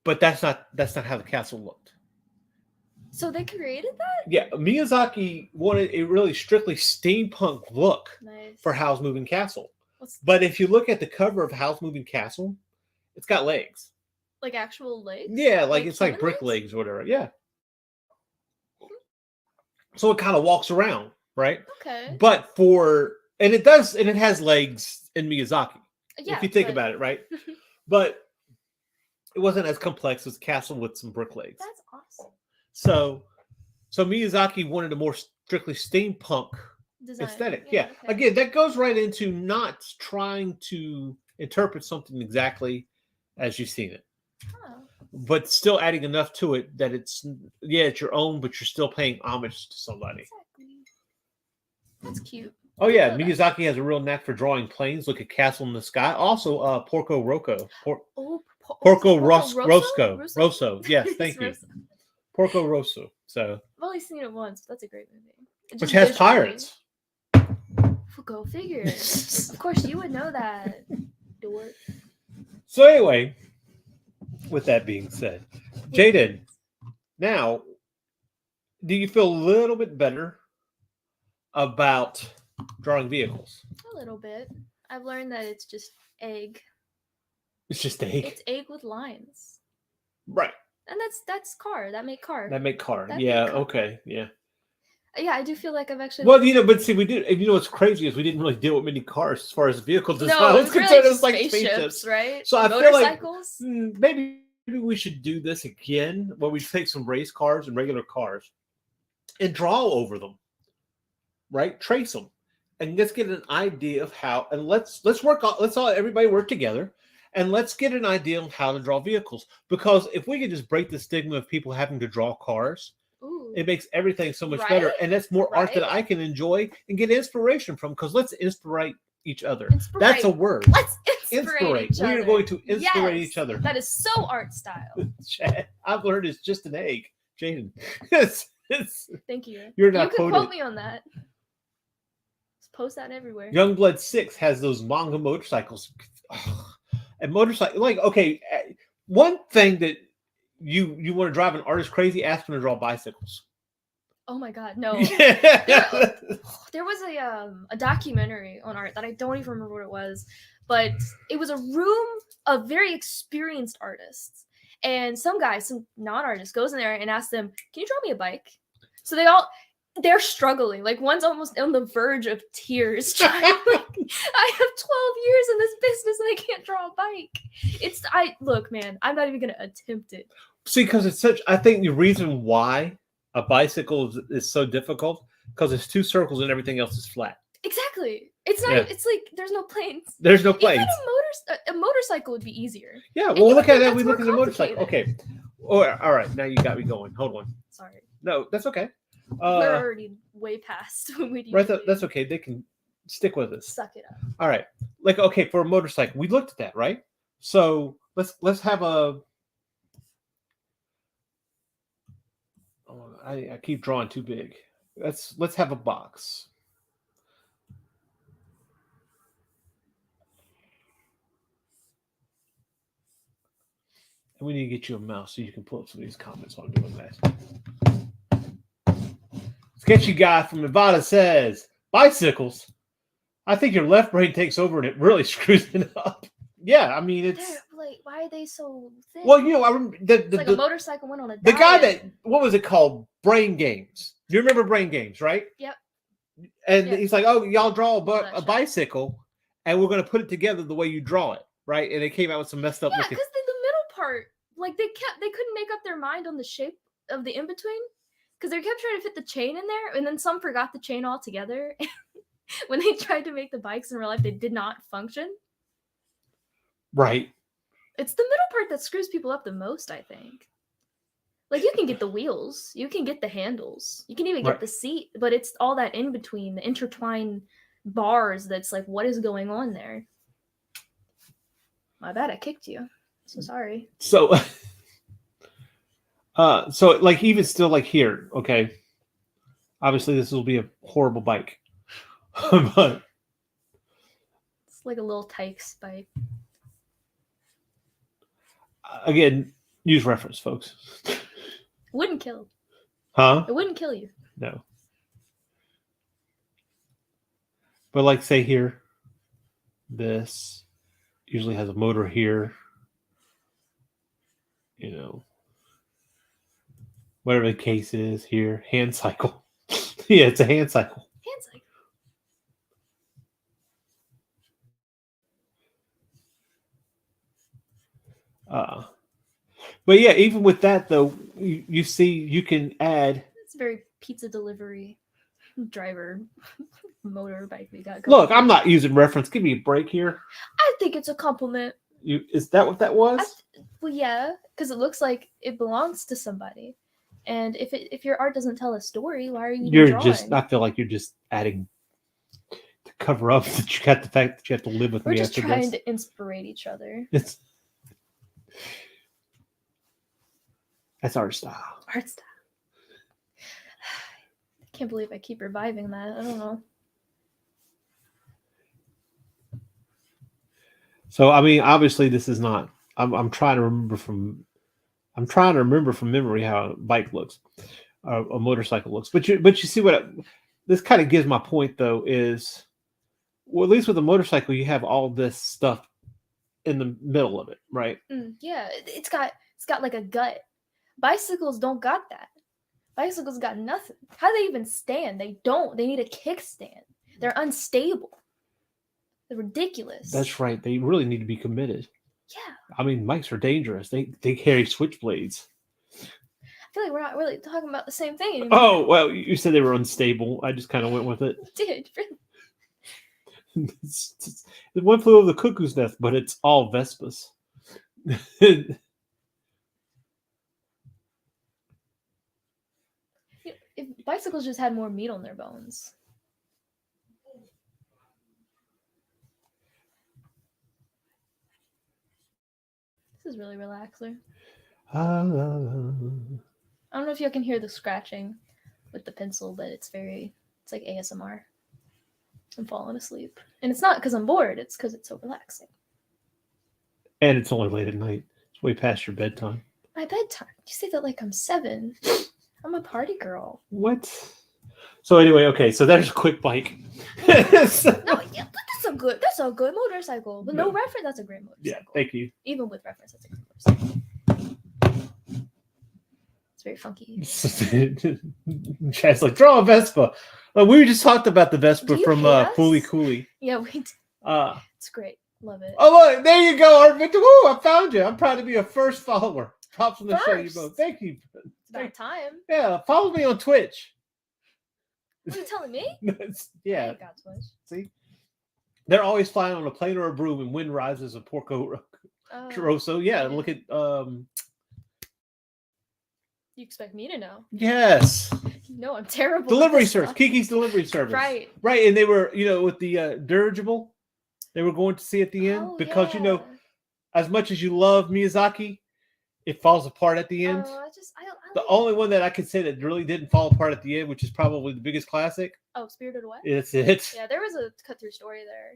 but that's not how the castle looked. So they created that? Yeah, Miyazaki wanted a really strictly steampunk look for Howl's Moving Castle. But if you look at the cover of House Moving Castle, it's got legs. Like actual legs? Yeah, like it's like human brick legs or whatever. Yeah. So it kind of walks around, right? Okay. But and it has legs in Miyazaki. Yeah, if you think about it, right? But it wasn't as complex as Castle with some brick legs. That's awesome. So Miyazaki wanted a more strictly steampunk Design. aesthetic. Yeah. Okay. Again, that goes right into not trying to interpret something exactly as you've seen it. Huh. But still adding enough to it that it's your own, but you're still paying homage to somebody. Exactly. That's cute. Oh yeah, Miyazaki has a real knack for drawing planes. Look at Castle in the Sky. Also, Porco Rosso. Porco Rosso. Yes, thank you. Rosso. Porco Rosso. So I've only seen it once, but that's a great movie. Which has pirates. Go figure. Of course, you would know that. Dork. So anyway, with that being said, Jaden, now, do you feel a little bit better about drawing vehicles? A little bit. I've learned that it's just egg. It's just egg. It's egg with lines. Right. And that's car. That make car. Yeah. Okay. Yeah. Yeah, I do feel like I've actually. Well, but see, we did. You know what's crazy is we didn't really deal with many cars as far as vehicle design. No, it was concerned. really It was like spaceships, right? So I feel like motorcycles. Maybe we should do this again, where we take some race cars and regular cars and draw over them, right? Trace them, and let's get an idea of how. And let's everybody work together. And let's get an idea on how to draw vehicles. Because if we could just break the stigma of people having to draw cars, it makes everything so much better. And that's more art that I can enjoy and get inspiration from. Because let's inspirate each other. That's a word. Let's inspirate each other. We are going to inspirate each other. That is so art style. I've learned it's just an egg. Jaden. Thank you. You're not You can quoted. quote me on that. Just post that everywhere. Youngblood 6 has those manga motorcycles. And motorcycle, like, okay, one thing that you want to drive an artist crazy, ask them to draw bicycles. Oh my god, no. Yeah. There was a documentary on art that I don't even remember what it was, but it was a room of very experienced artists. And some non-artist, goes in there and asks them, "Can you draw me a bike?" So they're struggling. Like one's almost on the verge of tears. I have 12 years in this business and I can't draw a bike. Look, man, I'm not even gonna attempt it. See, because I think the reason why a bicycle is so difficult, because it's 2 circles and everything else is flat. Exactly. It's not. It's like there's no planes. There's no planes. Even a motorcycle would be easier. Yeah. Well, look at that. We look at the motorcycle. Okay. All right. Now you got me going. Hold on. Sorry. No, that's okay. We're already way past when we. Right. That's okay. They can stick with us. Suck it up. All right. Like, okay, for a motorcycle, we looked at that, right? So let's have a. Oh, I keep drawing too big. Let's have a box. And we need to get you a mouse so you can pull up some of these comments while I'm doing that. Sketchy guy from Nevada says, bicycles. I think your left brain takes over and it really screws it up. Yeah, I mean, it's like, why are they so thin? Well, I remember it's like a motorcycle went on a the diet. guy what was it called? Brain Games. Do you remember Brain Games, right? Yep. And he's like, "Oh, y'all draw a bicycle, and we're going to put it together the way you draw it, right?" And it came out with some messed up. Yeah, because the middle part, like they couldn't make up their mind on the shape of the in between, because they kept trying to fit the chain in there, and then some forgot the chain altogether. When they tried to make the bikes in real life, they did not function. Right. It's the middle part that screws people up the most, I think. Like, you can get the wheels, you can get the handles, you can even get the seat, but it's all that in between, the intertwined bars that's like, what is going on there? My bad, I kicked you. So sorry. So like even still like here, okay. Obviously this will be a horrible bike. But it's like a little Tykes bike. Again, use reference, folks. Wouldn't kill. Huh? It wouldn't kill you. No. But like say here, This usually has a motor here. You know, whatever the case is here. Hand cycle. Yeah, it's a hand cycle. Hand cycle. But yeah, even with that though, you see you can add. It's a very pizza delivery driver motorbike we got. Look, I'm not using reference. Give me a break here. I think it's a compliment. Is that what that was? Well, yeah, because it looks like it belongs to somebody. And if your art doesn't tell a story, why are you even drawing? I feel like you're just adding to cover up that you got the fact that you have to live with We're me just after trying this. to inspirate each other. That's our style. Art style. I can't believe I keep reviving that. I don't know. So I mean, obviously, this is not. I'm trying to remember from memory how a bike looks, a motorcycle looks. But you see what this kind of gives my point though is, well, at least with a motorcycle, you have all this stuff in the middle of it, right? Yeah, it's got like a gut. Bicycles don't got that. Bicycles got nothing. How do they even stand? They don't. They need a kickstand. They're unstable. They're ridiculous. That's right. They really need to be committed. Yeah. I mean, bikes are dangerous. They carry switchblades. I feel like we're not really talking about the same thing anymore. Oh, well, you said they were unstable. I just kind of went with it. Dude, really? It one flew over the cuckoo's nest, but it's all Vespas. If bicycles just had more meat on their bones. This is really relaxing. I don't know if you can hear the scratching with the pencil, but it's like ASMR. I'm falling asleep. And it's not because I'm bored, it's because it's so relaxing. And it's only late at night. It's way past your bedtime. My bedtime? You say that like I'm 7. I'm a party girl. What? So anyway, okay, so there's a quick bike. No, yeah, but that's a good motorcycle. But no reference, that's a great motorcycle. Yeah, thank you. Even with reference, that's a great motorcycle. It's very funky. Chad's like, draw a Vespa. We just talked about the Vespa from Fooly Cooley. Yeah, we did. It's great. Love it. Oh, look, there you go, Art Victor. Woo, I found you. I'm proud to be a first follower. Props on the show, you both. Thank you. It's about time. Yeah, follow me on Twitch. What are you telling me? Yeah. I ain't got Twitch. See? They're always flying on a plane or a broom, and wind rises a Porco Rosso. Yeah, look at You expect me to know? Yes. No, I'm terrible. Delivery service. Kiki's delivery service. Right. Right. And they were, with the dirigible, they were going to see at the end because, as much as you love Miyazaki, it falls apart at the end. The only one that I could say that really didn't fall apart at the end, which is probably the biggest classic. Oh, Spirited Away? It's it. Yeah, there was a cut-through story there.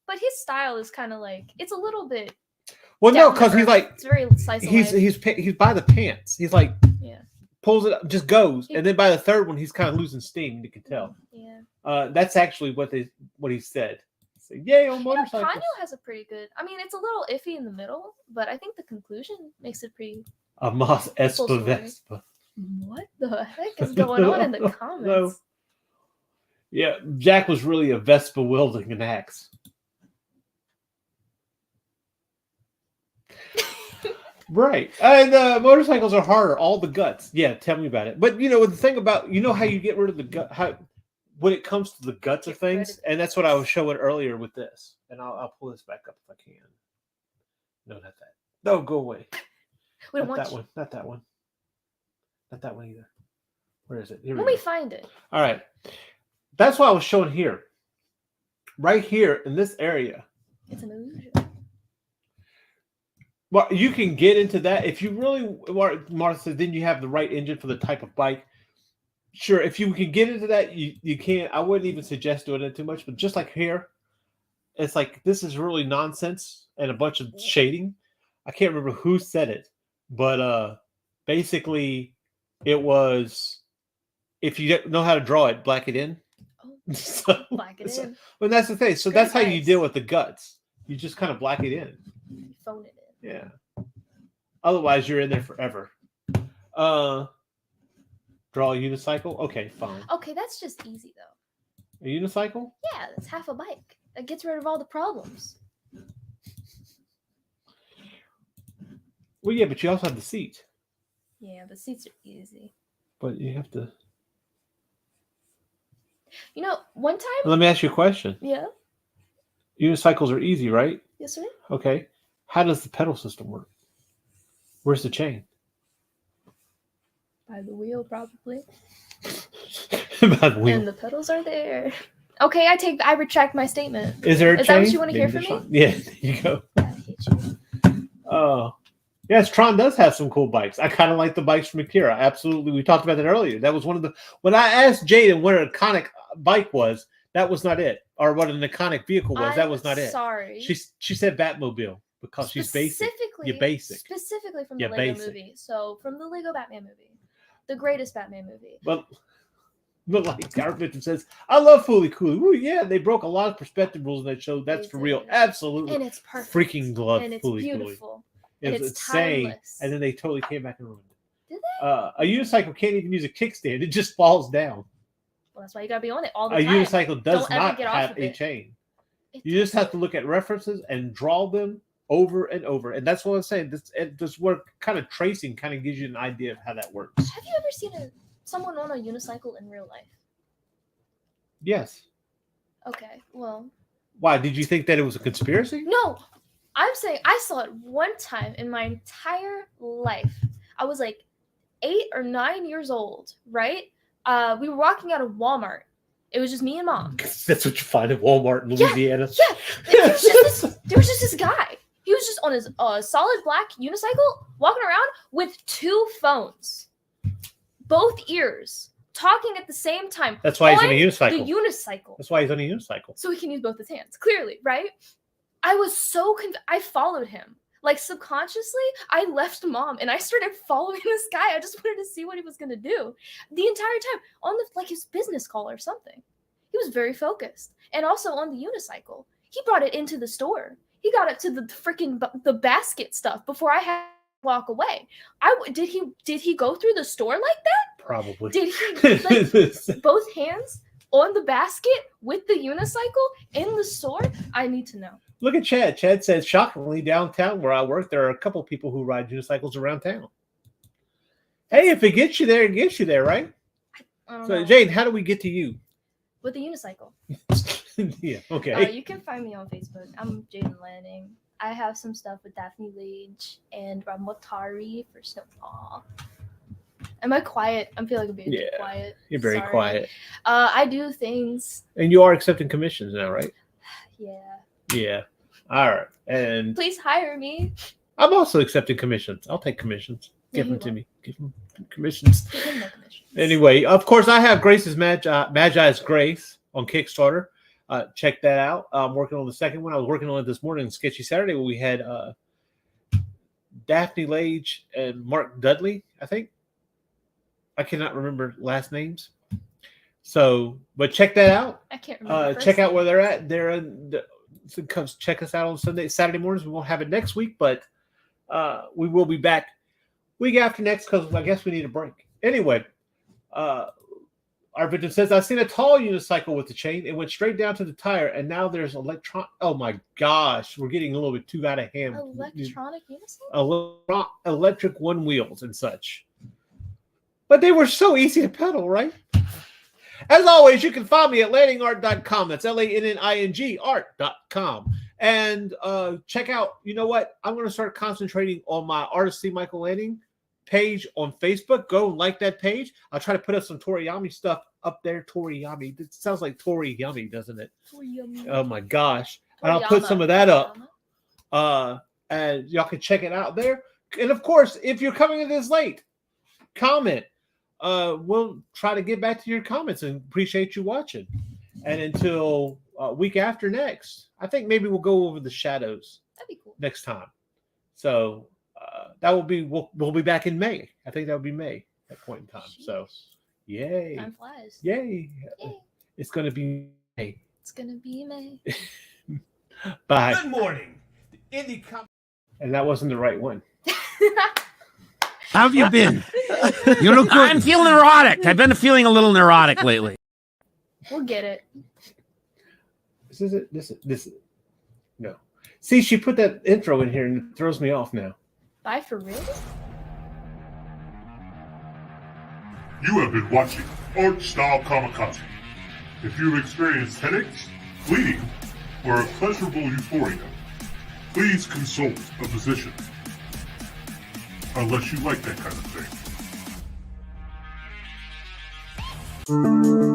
But his style is kind of like, it's a little bit... Well, no, because he's like... It's very slice of life. He's by the pants. He's like... Yeah. Pulls it up, just goes. And then by the third one, he's kind of losing steam, you can tell. Yeah. That's actually what he said. So, yay on motorcycles. Ponyo has a pretty good... I mean, it's a little iffy in the middle, but I think the conclusion makes it pretty... A Mas Espa Vespa. What the heck is going on in the comments? No. Yeah, Jack was really a Vespa wielding an axe. Right. And motorcycles are harder. All the guts. Yeah, tell me about it. But, the thing about, how you get rid of the gut, when it comes to the guts of things, and that's what I was showing earlier with this. And I'll pull this back up if I can. No, not that. No, go away. Not that one. Not that one. Not that one either. Where is it? Here Let me find it. All right. That's what I was showing here. Right here in this area. It's an illusion. Well, you can get into that. If you really, Martha said, then you have the right engine for the type of bike. Sure, if you can get into that, you can. I wouldn't even suggest doing it too much. But just like here, it's like this is really nonsense and a bunch of shading. I can't remember who said it. But basically, it was, if you don't know how to draw it, black it in. Oh. So, Black it in. well, that's the thing. So Great that's how you advice. deal with the guts. You just kind of black it in. Phone it in. Yeah. Otherwise, you're in there forever. Draw a unicycle. Okay, fine. Okay, that's just easy though. A unicycle? Yeah, that's half a bike. That gets rid of all the problems. Well, yeah, but you also have the seat. Yeah, but seats are easy. But you have to. You know, one time. Let me ask you a question. Yeah. Unicycles are easy, right? Yes, sir. Okay. How does the pedal system work? Where's the chain? By the wheel, probably. By the wheel. And the pedals are there. Okay, I retract my statement. Is there a Is chain? that what you want to hear from Maybe me? there's not. Yeah, there you go. I hate you. Oh. Yes, Tron does have some cool bikes. I kind of like the bikes from Akira. Absolutely. We talked about that earlier. That was one of the... When I asked Jaden what an iconic bike was, that was not it. Or what an iconic vehicle was, that was not it. Sorry. She said Batmobile because she's basic. You're basic. Specifically from the You're Lego basic. movie. So, from the Lego Batman movie. The greatest Batman movie. But like our victim says, I love Fooly Cooley. Ooh, yeah, they broke a lot of perspective rules in that show. That's They for real. did. Absolutely. And it's perfect. Freaking love And it's Fooly Cooley. beautiful. It was And it's insane. timeless. And then they totally came back and ruined it. Did A unicycle can't even use a kickstand. It just falls down. Well, that's why you gotta be on it all the A time. unicycle does Don't ever not get off have of a it. chain. It You just have doesn't. to look at references and draw them over and over. And that's what I'm saying. This work kind of tracing kind of gives you an idea of how that works. Have you ever seen someone on a unicycle in real life? Yes. Okay, well. Why? Did you think that it was a conspiracy? No, I'm saying I saw it one time in my entire life. I was like 8 or 9 years old, right? We were walking out of Walmart. It was just me and Mom. That's what you find at Walmart in Louisiana. Yeah, there was just this guy. He was just on his solid black unicycle walking around with 2 phones, both ears, talking at the same time. That's why he's on a The unicycle. unicycle. That's why he's on a unicycle. So he can use both his hands, clearly, right? I was so I followed him. Like, subconsciously, I left Mom and I started following this guy. I just wanted to see what he was going to do. The entire time, on his business call or something. He was very focused. And also on the unicycle. He brought it into the store. He got it to the freaking the basket stuff before I had to walk away. Did he go through the store like that? Probably. Did he both hands on the basket with the unicycle in the store? I need to know. Look at Chad. Chad says, shockingly, downtown where I work, there are a couple people who ride unicycles around town. Hey, if it gets you there, it gets you there, right? I don't So, know. Jade, how do we get to you? With the unicycle. Yeah, okay. You can find me on Facebook. I'm Jaden Lanning. I have some stuff with Daphne Lage and Ramotari for Snowball. Am I quiet? I feel like I'm being too quiet. You're very Sorry. quiet. I do things. And you are accepting commissions now, right? Yeah. Yeah. All right. And Please hire me. I'm also accepting commissions. I'll take commissions. Give Yeah, them you to will. me. Give them commissions. Give him no commissions. Anyway, of course, I have Grace's Magi's Grace on Kickstarter. Check that out. I'm working on the second one. I was working on it this morning, Sketchy Saturday, where we had Daphne Lage and Mark Dudley, I think. I cannot remember last names. So, but check that out. I can't remember. Check out where they're at. They're in so come check us out on Saturday mornings. We won't have it next week, but we will be back week after next because I guess we need a break. Anyway, our victim says, I've seen a tall unicycle with the chain. It went straight down to the tire, and now there's Oh my gosh, we're getting a little bit too out of hand. Electronic unicycle? Electric one wheels and such. But they were so easy to pedal, right? As always, you can find me at landingart.com. That's LANNING art.com. And check out, you know what? I'm going to start concentrating on my Artist C. Michael Lanning page on Facebook. Go and like that page. I'll try to put up some Toriyami stuff up there. Toriyami. It sounds like Toriyami, doesn't it? Toriyami. Oh my gosh. And I'll put some of that up. And y'all can check it out there. And of course, if you're coming in this late, comment. We'll try to get back to your comments and appreciate you watching. And until week after next, I think maybe we'll go over the shadows. That'd be cool. Next time. So that will be we'll be back in May. I think that would be May at that point in time. So yay. Time flies. Yay. Yay. It's going to be May. It's gonna be May. Bye. Good morning. The Indie Comic. And that wasn't the right one. How have you been? You look good. I'm feeling neurotic. I've been feeling a little neurotic lately. We'll get it. This is it. This is no. See, she put that intro in here and it throws me off now. Bye for real? You have been watching Art Style Kamikaze. If you have experienced headaches, bleeding, or a pleasurable euphoria, please consult a physician. Unless you like that kind of thing.